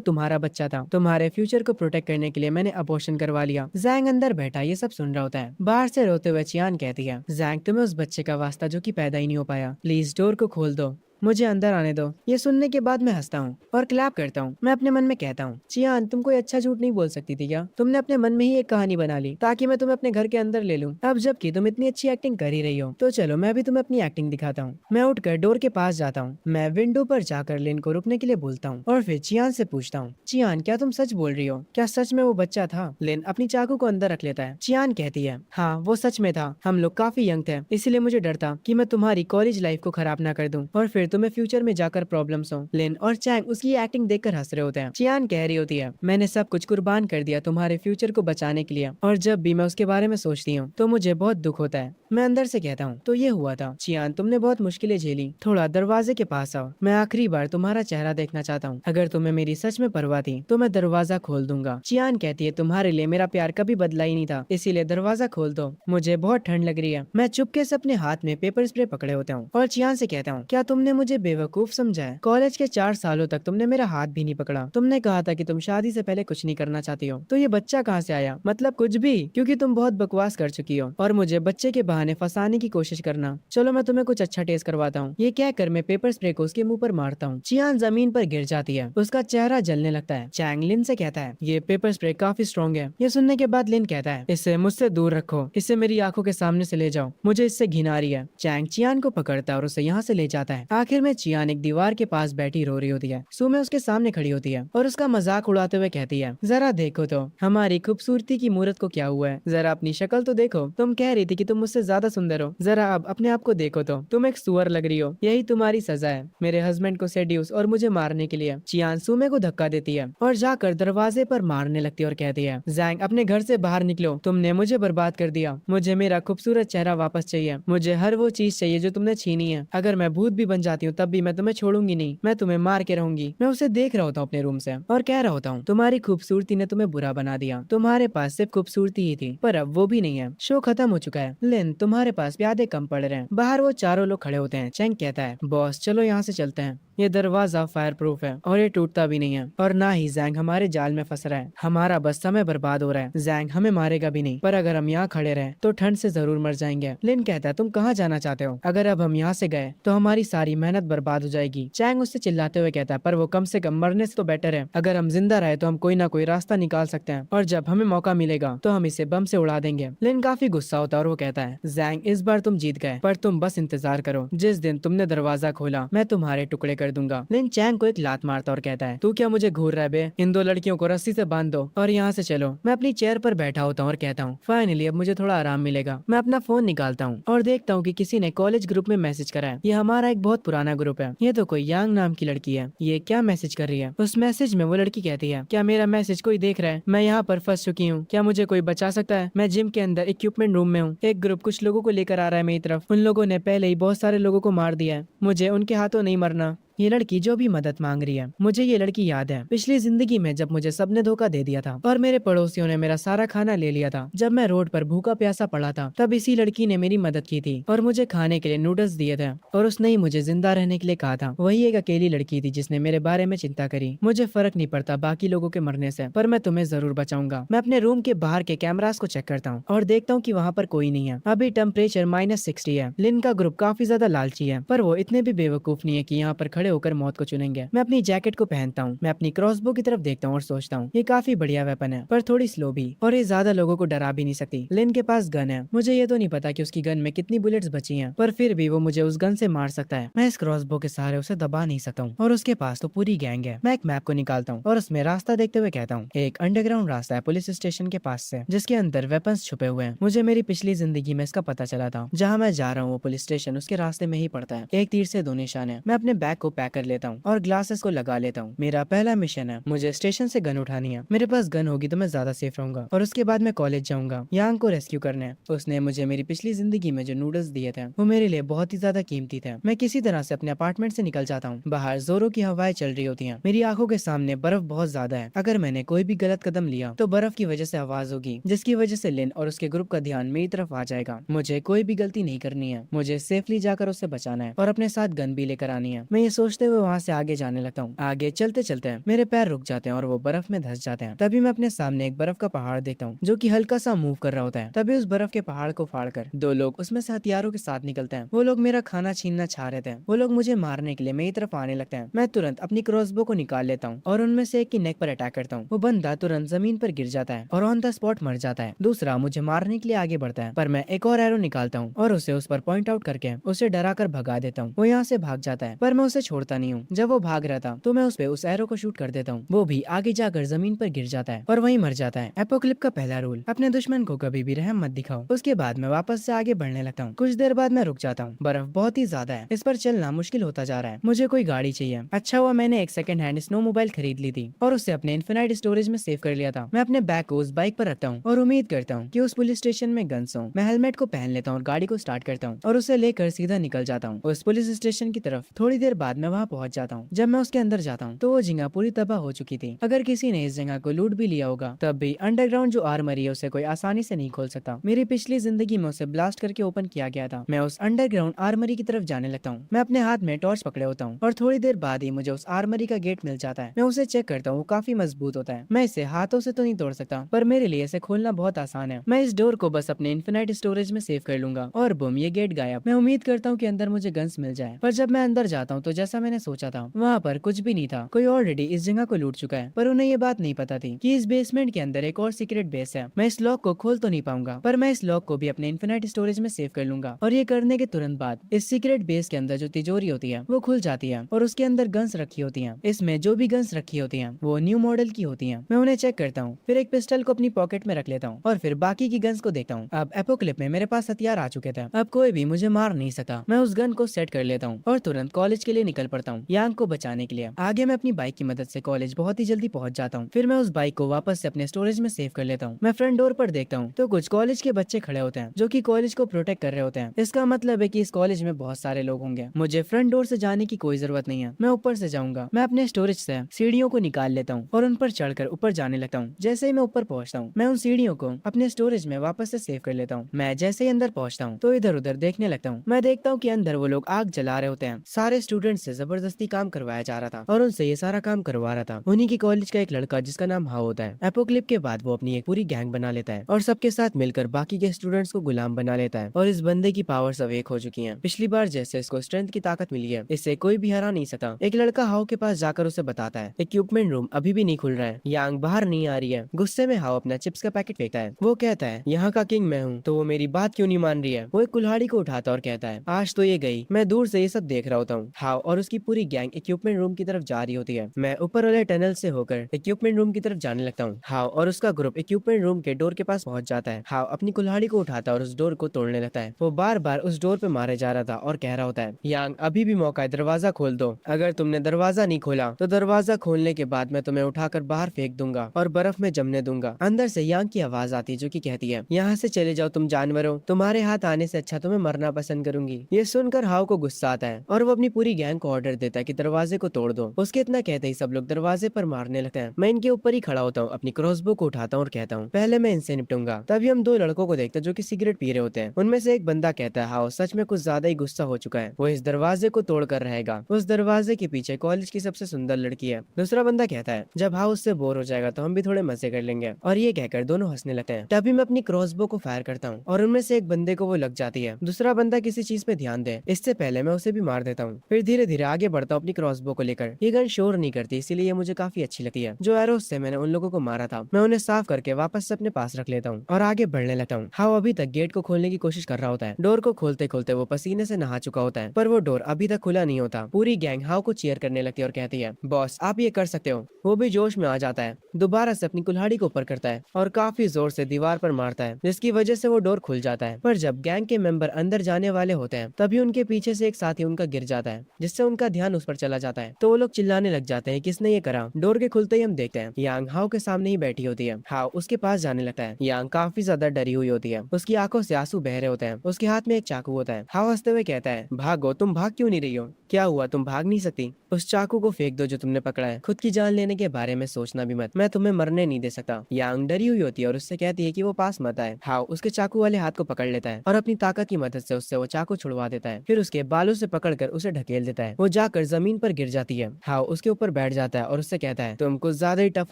तुम्हारा बच्चा था। तुम्हारे फ्यूचर को प्रोटेक्ट करने के लिए मैंने अबॉर्शन करवा लिया। जैंग अंदर बैठा ये सब सुन रहा होता है। बाहर से रोते हुए चियान कहती है, जैंग तुम्हें उस बच्चे का वास्ता जो कि पैदा ही नहीं हो पाया, प्लीज डोर को खोल दो, मुझे अंदर आने दो। ये सुनने के बाद मैं हंसता हूँ और क्लैप करता हूँ। मैं अपने मन में कहता हूँ, चियान तुम कोई अच्छा झूठ नहीं बोल सकती थी क्या? तुमने अपने मन में ही एक कहानी बना ली ताकि मैं तुम्हें अपने घर के अंदर ले लूँ। अब जबकि तुम इतनी अच्छी एक्टिंग कर ही रही हो तो चलो मैं भी तुम्हें अपनी एक्टिंग दिखाता हूँ। मैं उठकर डोर के पास जाता हूँ। मैं विंडो पर जाकर लिन को रुकने के लिए बोलता हूँ और फिर चियान से पूछता हूँ, चियान क्या तुम सच बोल रही हो? क्या सच में वो बच्चा था? लिन अपनी चाकू को अंदर रख लेता है। चियान कहती है, हाँ वो सच में था। हम लोग काफी यंग थे, इसीलिए मुझे डर था कि मैं तुम्हारी कॉलेज लाइफ को खराब ना कर दूं और फिर तुम्हें फ्यूचर में जाकर प्रॉब्लम्स हो। लिन और चैंग उसकी एक्टिंग देखकर हंस रहे होते हैं। चियान कह रही होती है, मैंने सब कुछ कुर्बान कर दिया तुम्हारे फ्यूचर को बचाने के लिए और जब भी मैं उसके बारे में सोचती हूँ तो मुझे बहुत दुख होता है। मैं अंदर से कहता हूँ, तो ये हुआ था। चियान तुमने बहुत मुश्किलें झेली, थोड़ा दरवाजे के पास आओ, मैं आखिरी बार तुम्हारा चेहरा देखना चाहता हूँ। अगर तुम्हें मेरी सच में परवाह थी तो मैं दरवाजा खोल दूंगा। चियान कहती है, तुम्हारे लिए मेरा प्यार कभी बदला ही नहीं था, इसीलिए दरवाजा खोल दो, मुझे बहुत ठंड लग रही है। मैं चुपके से अपने हाथ में पेपर स्प्रे पकड़े होता हूँ और चियान से कहता हूँ, क्या तुमने मुझे बेवकूफ समझा है? कॉलेज के 4 सालों तक तुमने मेरा हाथ भी नहीं पकड़ा। तुमने कहा था कि तुम शादी से पहले कुछ नहीं करना चाहती हो, तो ये बच्चा कहाँ से आया? मतलब कुछ भी, क्योंकि तुम बहुत बकवास कर चुकी हो और मुझे बच्चे के बहाने फंसाने की कोशिश करना। चलो मैं तुम्हें कुछ अच्छा टेस्ट करवाता हूँ। ये कहकर मैं पेपर स्प्रे को उसके मुंह पर मारता हूँ। चियान जमीन पर गिर जाती है, उसका चेहरा जलने लगता है। चैंग लिन से कहता है, ये पेपर स्प्रे काफी स्ट्रॉन्ग है। ये सुनने के बाद लिन कहता है, इसे मुझसे दूर रखो, इसे मेरी आंखों के सामने से ले जाओ, मुझे इससे घिन आ रही है। चैंग चियान को पकड़ता है और उसे यहाँ से ले जाता है। आखिर में चियान एक दीवार के पास बैठी रो रही होती है। सुमे उसके सामने खड़ी होती है और उसका मजाक उड़ाते हुए कहती है, जरा देखो तो हमारी खूबसूरती की मूरत को क्या हुआ है, जरा अपनी शक्ल तो देखो। तुम कह रही थी कि तुम मुझसे ज्यादा सुंदर हो, जरा अब अपने आप को देखो तो तुम एक सुअर लग रही हो। यही तुम्हारी सजा है मेरे हस्बैंड को सेड्यूस और मुझे मारने के लिए। चियान सुमे को धक्का देती है और जाकर दरवाजे पर मारने लगती है और कहती है, जैंग अपने घर से बाहर निकलो, तुमने मुझे बर्बाद कर दिया। मुझे मेरा खूबसूरत चेहरा वापस चाहिए, मुझे हर वो चीज चाहिए जो तुमने छीनी है। अगर मैं भूत भी बन जाती हूँ तब भी मैं तुम्हें छोड़ूंगी नहीं, मैं तुम्हें मार के रहूंगी। मैं उसे देख रहा होता हूँ अपने रूम से और कह रहा होता हूँ, तुम्हारी खूबसूरती ने तुम्हें बुरा बना दिया, तुम्हारे पास सिर्फ खूबसूरती ही थी पर अब वो भी नहीं है। शो खत्म हो चुका है। लिन तुम्हारे पास प्यादे कम पड़ रहे हैं। बाहर वो चारों लोग खड़े होते हैं। चैंग कहता है, बॉस चलो यहाँ से चलते हैं, ये दरवाजा फायर प्रूफ है और ये टूटता भी नहीं है और ना ही जैंग हमारे जाल में फंस रहा है। हमारा बस समय बर्बाद हो रहा है। जैंग हमें मारेगा भी नहीं, पर अगर हम यहाँ खड़े रहे तो ठंड से जरूर मर जाएंगे। लिन कहता है, तुम कहाँ जाना चाहते हो? अगर अब हम यहाँ से गए तो हमारी सारी मेहनत बर्बाद हो जाएगी। चैंग उससे चिल्लाते हुए कहता है, पर वो कम से कम मरने से तो बेटर है। अगर हम जिंदा रहे तो हम कोई ना कोई रास्ता निकाल सकते हैं और जब हमें मौका मिलेगा तो हम इसे बम से उड़ा देंगे। लिन काफी गुस्सा होता है और वो कहता है, जैंग इस बार तुम जीत गए, पर तुम बस इंतजार करो, जिस दिन तुमने दरवाजा खोला मैं तुम्हारे टुकड़े कर दूंगा। लिन चैंग को एक लात मारता और कहता है, तू क्या मुझे घूर रहा है बे? इन 2 लड़कियों को रस्सी से बांध दो और यहाँ से चलो। मैं अपनी चेयर पर बैठा होता हूँ और कहता हूँ, फाइनली अब मुझे थोड़ा आराम मिलेगा। मैं अपना फोन निकालता हूँ और देखता हूँ कि किसी ने कॉलेज ग्रुप में मैसेज करा है। ये हमारा एक बहुत पुराना ग्रुप है। ये तो कोई यांग नाम की लड़की है। ये क्या मैसेज कर रही है? उस मैसेज में वो लड़की कहती है, क्या मेरा मैसेज कोई देख रहा है? मैं यहाँ पर फंस चुकी हूँ, क्या मुझे कोई बचा सकता है? मैं जिम के अंदर इक्विपमेंट रूम में हूँ। एक ग्रुप कुछ लोगों को लेकर आ रहा है मेरी तरफ। उन लोगों ने पहले ही बहुत सारे लोगों को मार दिया है, मुझे उनके हाथों नहीं मरना। ये लड़की जो भी मदद मांग रही है, मुझे ये लड़की याद है पिछली जिंदगी में जब मुझे सबने धोखा दे दिया था और मेरे पड़ोसियों ने मेरा सारा खाना ले लिया था। जब मैं रोड पर भूखा प्यासा पड़ा था तब इसी लड़की ने मेरी मदद की थी और मुझे खाने के लिए नूडल्स दिए थे और उसने ही मुझे जिंदा रहने के लिए कहा था। वही एक अकेली लड़की थी जिसने मेरे बारे में चिंता करी। मुझे फर्क नहीं पड़ता बाकी लोगों के मरने से, पर मैं तुम्हें जरूर बचाऊंगा। मैं अपने रूम के बाहर के कैमरास को चेक करता हूँ और देखता हूँ कि वहाँ पर कोई नहीं है। अभी टेम्परेचर -60 है। लिन का ग्रुप काफी ज्यादा लालची है, पर वो इतने भी बेवकूफ नहीं है कि यहाँ पर खड़े होकर मौत को चुनेंगे। मैं अपनी जैकेट को पहनता हूँ, मैं अपनी क्रॉसबो की तरफ देखता हूँ और सोचता हूँ, ये काफी बढ़िया वेपन है पर थोड़ी स्लो भी, और ये ज्यादा लोगों को डरा भी नहीं सकती। लिन के पास गन है। मुझे ये तो नहीं पता कि उसकी गन में कितनी बुलेट्स बची हैं, पर फिर भी वो मुझे उस गन से मार सकता है। मैं इस क्रॉसबो के सहारे उसे दबा नहीं सकता हूँ और उसके पास तो पूरी गैंग है। मैं एक मैप को निकालता हूँ और उसमें रास्ता देखते हुए कहता हूँ, एक अंडरग्राउंड रास्ता है पुलिस स्टेशन के पास से, जिसके अंदर वेपन्स छुपे हुए हैं। मुझे मेरी पिछली जिंदगी में इसका पता चला था। जहाँ मैं जा रहा हूँ वो पुलिस स्टेशन उसके रास्ते में ही पड़ता है। एक तीर से 2 निशान है। मैं अपने बैग को पैक कर लेता हूँ और ग्लासेस को लगा लेता हूँ। मेरा पहला मिशन है, मुझे स्टेशन से गन उठानी है। मेरे पास गन होगी तो मैं ज्यादा सेफ रहूंगा और उसके बाद मैं कॉलेज जाऊंगा। यांग को रेस्क्यू करना है। उसने मुझे मेरी पिछली जिंदगी में जो नूडल्स दिए थे वो मेरे लिए बहुत ही ज्यादा कीमती थे। मैं किसी तरह से अपने अपार्टमेंट से निकल जाता हूँ। बाहर जोरों की हवाएं चल रही होती हैं। मेरी आंखों के सामने बर्फ बहुत ज्यादा है। अगर मैंने कोई भी गलत कदम लिया तो बर्फ की वजह से आवाज होगी, जिसकी वजह से लिन और उसके ग्रुप का ध्यान मेरी तरफ आ जाएगा। मुझे कोई भी गलती नहीं करनी है। मुझे सेफली जाकर उसे बचाना है और अपने साथ गन भी लेकर आनी है। मैं ये सोचते हुए वहाँ से आगे जाने लगता हूँ। आगे चलते चलते मेरे पैर रुक जाते हैं और वो बर्फ में धंस जाते हैं। तभी मैं अपने सामने एक बर्फ का पहाड़ देखता हूँ जो कि हल्का सा मूव कर रहा होता है। तभी उस बर्फ के पहाड़ को फाड़कर दो लोग उसमें से हथियारों के साथ निकलते हैं। वो लोग मेरा खाना छीनना चाह रहे थे। वो लोग मुझे मारने के लिए मेरी तरफ आने लगते हैं। मैं तुरंत अपनी क्रॉसबो को निकाल लेता हूँ और उनमें से एक की नेक पर अटैक करता हूँ। वो बंदा तुरंत जमीन पर गिर जाता है और ऑन द स्पॉट मर जाता है। दूसरा मुझे मारने के लिए आगे बढ़ता है, पर मैं एक और एरो निकालता हूँ और उसे उस पर पॉइंट आउट करके उसे डरा कर भगा देता हूँ। वो यहाँ से भाग जाता है, पर मैं उसे छोड़ता नहीं हूँ। जब वो भाग रहा था तो मैं उस पे उस एरो को शूट कर देता हूँ। वो भी आगे जाकर जमीन पर गिर जाता है और वहीं मर जाता है। एपोक्लिप का पहला रूल, अपने दुश्मन को कभी भी रहम मत दिखाओ। उसके बाद मैं वापस से आगे बढ़ने लगता हूँ। कुछ देर बाद मैं रुक जाता हूँ। बर्फ बहुत ही ज्यादा है, इस पर चलना मुश्किल होता जा रहा है। मुझे कोई गाड़ी चाहिए। अच्छा हुआ मैंने एक सेकंड हैंड स्नो मोबाइल खरीद ली थी और उसे अपने इन्फिनाइट स्टोरेज में सेव कर लिया था। मैं अपने बैग को उस बाइक पर रखता हूँ और उम्मीद करता हूँ कि उस पुलिस स्टेशन में गन्स हो। मैं हेलमेट को पहन लेता हूँ और गाड़ी को स्टार्ट करता हूँ और उसे लेकर सीधा निकल जाता हूँ उस पुलिस स्टेशन की तरफ। थोड़ी देर बाद मैं वहाँ पहुंच जाता हूँ। जब मैं उसके अंदर जाता हूँ तो वो जगह पूरी तबाह हो चुकी थी। अगर किसी ने इस जगह को लूट भी लिया होगा तब भी अंडरग्राउंड जो आर्मरी है उसे कोई आसानी से नहीं खोल सकता। मेरी पिछली जिंदगी में उसे ब्लास्ट करके ओपन किया गया था। मैं उस अंडरग्राउंड आर्मरी की तरफ जाने लगता हूँ। मैं अपने हाथ में टॉर्च पकड़े होता हूँ और थोड़ी देर बाद ही मुझे उस आर्मरी का गेट मिल जाता है। मैं उसे चेक करता हूँ, काफी मजबूत होता है। मैं इसे हाथों से तो नहीं तोड़ सकता, पर मेरे लिए इसे खोलना बहुत आसान है। मैं इस डोर को बस अपने इन्फिनाइट स्टोरेज में सेव कर लूंगा और बुम, ये गेट गायब। मैं उम्मीद करता हूँ कि अंदर मुझे गन्स मिल जाए, पर जब मैं अंदर जाता हूँ तो जैसा मैंने सोचा था वहाँ पर कुछ भी नहीं था। कोई ऑलरेडी इस जगह को लूट चुका है, पर उन्हें ये बात नहीं पता थी कि इस बेसमेंट के अंदर एक और सीक्रेट बेस है। मैं इस लॉक को खोल तो नहीं पाऊंगा, पर मैं इस लॉक को भी अपने इन्फिनाइट स्टोरेज में सेव कर लूंगा और ये करने के तुरंत बाद इस सीक्रेट बेस के अंदर जो तिजोरी होती है वो खुल जाती है और उसके अंदर गन्स रखी होती हैं। इसमें जो भी गन्स रखी होती हैं वो न्यू मॉडल की होती हैं। मैं उन्हें चेक करता हूँ, फिर एक पिस्टल को अपनी पॉकेट में रख लेता हूँ और फिर बाकी की गन्स को देखता हूँ। अब एपोक्लिप में मेरे पास हथियार आ चुके थे, अब कोई भी मुझे मार नहीं सका। मैं उस गन को सेट कर लेता हूँ और तुरंत कॉलेज के लिए निकल पड़ता हूँ यांग को बचाने के लिए। आगे मैं अपनी बाइक की मदद से कॉलेज बहुत ही जल्दी पहुंच जाता हूँ। फिर मैं उस बाइक को वापस से अपने स्टोरेज में सेव कर लेता हूँ। मैं फ्रंट डोर पर देखता हूँ तो कुछ कॉलेज के बच्चे खड़े होते हैं जो कि कॉलेज को प्रोटेक्ट कर रहे होते हैं। इसका मतलब है कि इस कॉलेज में बहुत सारे लोग होंगे। मुझे फ्रंट डोर से जाने की कोई जरूरत नहीं है, मैं ऊपर से जाऊंगा। मैं अपने स्टोरेज से सीढ़ियों को निकाल लेता हूँ और उन पर चढ़कर ऊपर जाने लगता हूँ। जैसे ही मैं ऊपर पहुंचता हूँ मैं उन सीढ़ियों को अपने स्टोरेज में वापस से सेव कर लेता हूँ। मैं जैसे ही अंदर पहुंचता हूँ तो इधर उधर देखने लगता हूँ। मैं देखता हूँ कि अंदर वो लोग आग जला रहे होते हैं। सारे स्टूडेंट से जबरदस्ती काम करवाया जा रहा था और उनसे ये सारा काम करवा रहा था उन्हीं की कॉलेज का एक लड़का जिसका नाम हाओ होता है। एपोक्लिप के बाद वो अपनी एक पूरी गैंग बना लेता है और सबके साथ मिलकर बाकी के स्टूडेंट्स को गुलाम बना लेता है। और इस बंदे की पावर्स अब एक हो चुकी हैं। पिछली बार जैसे इसको स्ट्रेंथ की ताकत मिली है, इससे कोई भी हरा नहीं सकता। एक लड़का हाओ के पास जाकर उसे बताता है इक्विपमेंट रूम अभी भी नहीं खुल रहा है, यांग बाहर नहीं आ रही है। गुस्से में हाओ अपना चिप्स का पैकेट फेंकता है। वो कहता है यहाँ का किंग मैं हूँ, तो वो मेरी बात क्यों नहीं मान रही है। वो एक कुल्हाड़ी को उठाता और कहता है आज तो ये गई, मैं दूर से ये सब देख रहा होता हूँ। हाओ और उसकी पूरी गैंग इक्विपमेंट रूम की तरफ जा रही होती है। मैं ऊपर वाले टनल से होकर इक्विपमेंट रूम की तरफ जाने लगता हूँ। हाओ और उसका ग्रुप इक्विपमेंट रूम के डोर के पास पहुंच जाता है। हाओ अपनी कुल्हाड़ी को उठाता है और उस डोर को तोड़ने लगता है। वो बार बार उस डोर पे मारे जा रहा था और कह रहा होता है यांग अभी भी मौका है, दरवाजा खोल दो। अगर तुमने दरवाजा नहीं खोला तो दरवाजा खोलने के बाद मैं तुम्हें उठाकर बाहर फेंक दूंगा और बर्फ में जमने दूंगा। अंदर से यांग की आवाज आती है जो कि कहती है यहाँ से चले जाओ तुम जानवर हो, तुम्हारे हाथ आने से अच्छा तुम्हें मरना पसंद करूंगी। ये सुनकर हाओ को गुस्सा आता है और वो अपनी पूरी गैंग को ऑर्डर देता है कि दरवाजे को तोड़ दो। उसके इतना कहते ही सब लोग दरवाजे पर मारने लगते हैं। मैं इनके ऊपर ही खड़ा होता हूँ, अपनी क्रॉसबो को उठाता हूँ और कहता हूँ पहले मैं इनसे निपटूंगा। तभी हम दो लड़कों को देखते हैं जो कि सिगरेट पी रहे होते हैं। उनमें से एक बंदा कहता है हाओ सच में कुछ ज्यादा ही गुस्सा हो चुका है, वो इस दरवाजे को तोड़ कर रहेगा। उस दरवाजे के पीछे कॉलेज की सबसे सुंदर लड़की है। दूसरा बंदा कहता है जब हाओ उससे बोर हो जाएगा तो हम भी थोड़े मजे कर लेंगे। और ये कहकर दोनों हंसने लगते हैं। तभी मैं अपनी क्रॉसबो को फायर करता हूँ और उनमें से एक बंदे को वो लग जाती है। दूसरा बंदा किसी चीज पे ध्यान दे, इससे पहले मैं उसे भी मार देता हूँ। फिर धीरे धीरे आगे बढ़ता हूँ अपनी क्रॉसबो को लेकर। ये गन शोर नहीं करती इसीलिए ये मुझे काफी अच्छी लगती है। जो एरोस से मैंने उन लोगों को मारा था मैं उन्हें साफ करके वापस से अपने पास रख लेता हूँ और आगे बढ़ने लगता हूँ। हाओ अभी तक गेट को खोलने की कोशिश कर रहा होता है। डोर को खोलते खोलते वो पसीने से नहा चुका होता है, पर वो डोर अभी तक खुला नहीं होता। पूरी गैंग हाओ को चीयर करने लगती है और कहती है बॉस आप ये कर सकते हो। वो भी जोश में आ जाता है, दोबारा से अपनी कुल्हाड़ी को ऊपर करता है और काफी जोर से दीवार पर मारता है जिसकी वजह से वो डोर खुल जाता है। पर जब गैंग के मेंबर अंदर जाने वाले होते हैं तभी उनके पीछे से एक साथी उनका गिर जाता है जिससे जिससे उनका ध्यान उस पर चला जाता है। तो वो लोग चिल्लाने लग जाते हैं किसने ये करा। डोर के खुलते ही हम देखते हैं यांग हाओ के सामने ही बैठी होती है। हाओ उसके पास जाने लगता है। यांग काफी ज्यादा डरी हुई होती है, उसकी आंखों से आंसू बह रहे होते हैं, उसके हाथ में एक चाकू होता है। हाओ हंसते हुए कहता है, भागो, तुम भाग क्यों नहीं रही हो? क्या हुआ, तुम भाग नहीं सकती? उस चाकू को फेंक दो जो तुमने पकड़ा है। खुद की जान लेने के बारे में सोचना भी मत, मैं तुम्हें मरने नहीं दे सकता। यांग डरी हुई होती है और उससे कहती है कि वो पास मत आए। हाओ उसके चाकू वाले हाथ को पकड़ लेता है और अपनी ताकत की मदद से उससे वो चाकू छुड़वा देता है। फिर उसके बालों से पकड़कर उसे ढकेल देता है। वो जाकर जमीन पर गिर जाती है। हाओ उसके ऊपर बैठ जाता है और उससे कहता है, तुम कुछ ज्यादा ही टफ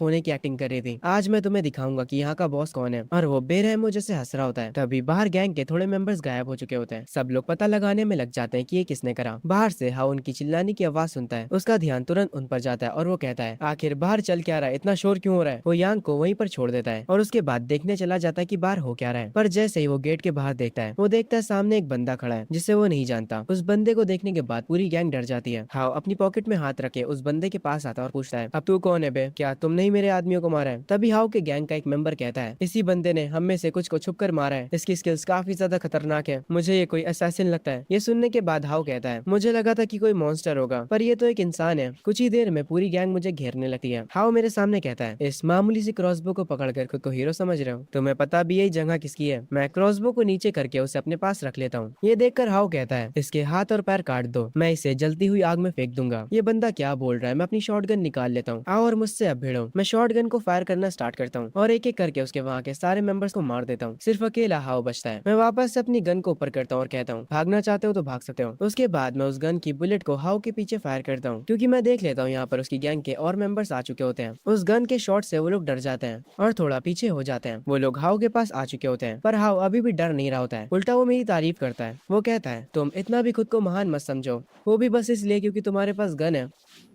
होने की एक्टिंग कर रही थी, आज मैं तुम्हें दिखाऊंगा कि यहाँ का बॉस कौन है। और वो बेरहमो जैसे हंस रहा होता है। तभी बाहर गैंग के थोड़े मेंबर्स गायब हो चुके होते हैं। सब लोग पता लगाने में लग जाते हैं कि ये किसने करा। बाहर से हाओ उनकी चिल्लाने की आवाज सुनता है। उसका ध्यान तुरंत उन पर जाता है और वो कहता है, आखिर बाहर चल क्या रहा है, इतना शोर क्यों हो रहा है? वो यांग को वहीं पर छोड़ देता है और उसके बाद देखने चला जाता है कि बाहर हो क्या रहा है। पर जैसे ही वो गेट के बाहर देखता है, वो देखता है सामने एक बंदा खड़ा है जिसे वो नहीं जानता। उस बंदे को देखने के बाद पूरी गैंग डर जाती है। हाओ अपनी पॉकेट में हाथ रखे उस बंदे के पास आता है और पूछता है, अब तू कौन है बे? क्या तुमने ही मेरे आदमियों को मारा है? तभी हाओ के गैंग का एक मेंबर कहता है, इसी बंदे ने हम में से कुछ को छुप कर मारा है, इसकी स्किल्स काफी ज्यादा खतरनाक है, मुझे ये कोई असैसिन लगता है। ये सुनने के बाद हाओ कहता है, मुझे लगा था कि कोई मॉन्स्टर होगा, पर ये तो एक इंसान है। कुछ ही देर में पूरी गैंग मुझे घेरने लगती है। हाओ मेरे सामने कहता है, इस मामूली सी क्रॉसबो को पकड़कर खुद को हीरो समझ रहे हो? तुम्हें पता भी यही जगह किसकी है? मैं क्रॉसबो को नीचे करके उसे अपने पास रख लेता हूँ। ये देखकर हाओ कहता है, इसके हाथ और पैर काट दो, मैं इसे जलती हुई आग में फेंक दूंगा। ये बंदा क्या बोल रहा है? मैं अपनी शॉटगन निकाल लेता हूँ, आओ और मुझसे अब भिड़ो। मैं शॉटगन को फायर करना स्टार्ट करता हूँ और एक एक करके उसके वहाँ के सारे मेंबर्स को मार देता हूँ। सिर्फ अकेला हाओ बचता है। मैं वापस से अपनी गन को ऊपर करता हूँ और कहता हूँ, भागना चाहते हो तो भाग सकते हो। उसके बाद मैं उस गन की बुलेट को हाओ के पीछे फायर करता हूँ, क्योंकि मैं देख लेता हूँ यहाँ पर उसकी गैंग के और मेंबर्स आ चुके होते हैं। उस गन के शॉट से वो लोग डर जाते हैं और थोड़ा पीछे हो जाते हैं। वो लोग हाओ के पास आ चुके होते हैं, पर हाओ अभी भी डर नहीं रहा होता है। उल्टा वो मेरी तारीफ करता है। वो कहता है, तुम इतना भी खुद को महान मत समझो, वो भी बस इसलिए क्योंकि तुम्हारे पास गन है।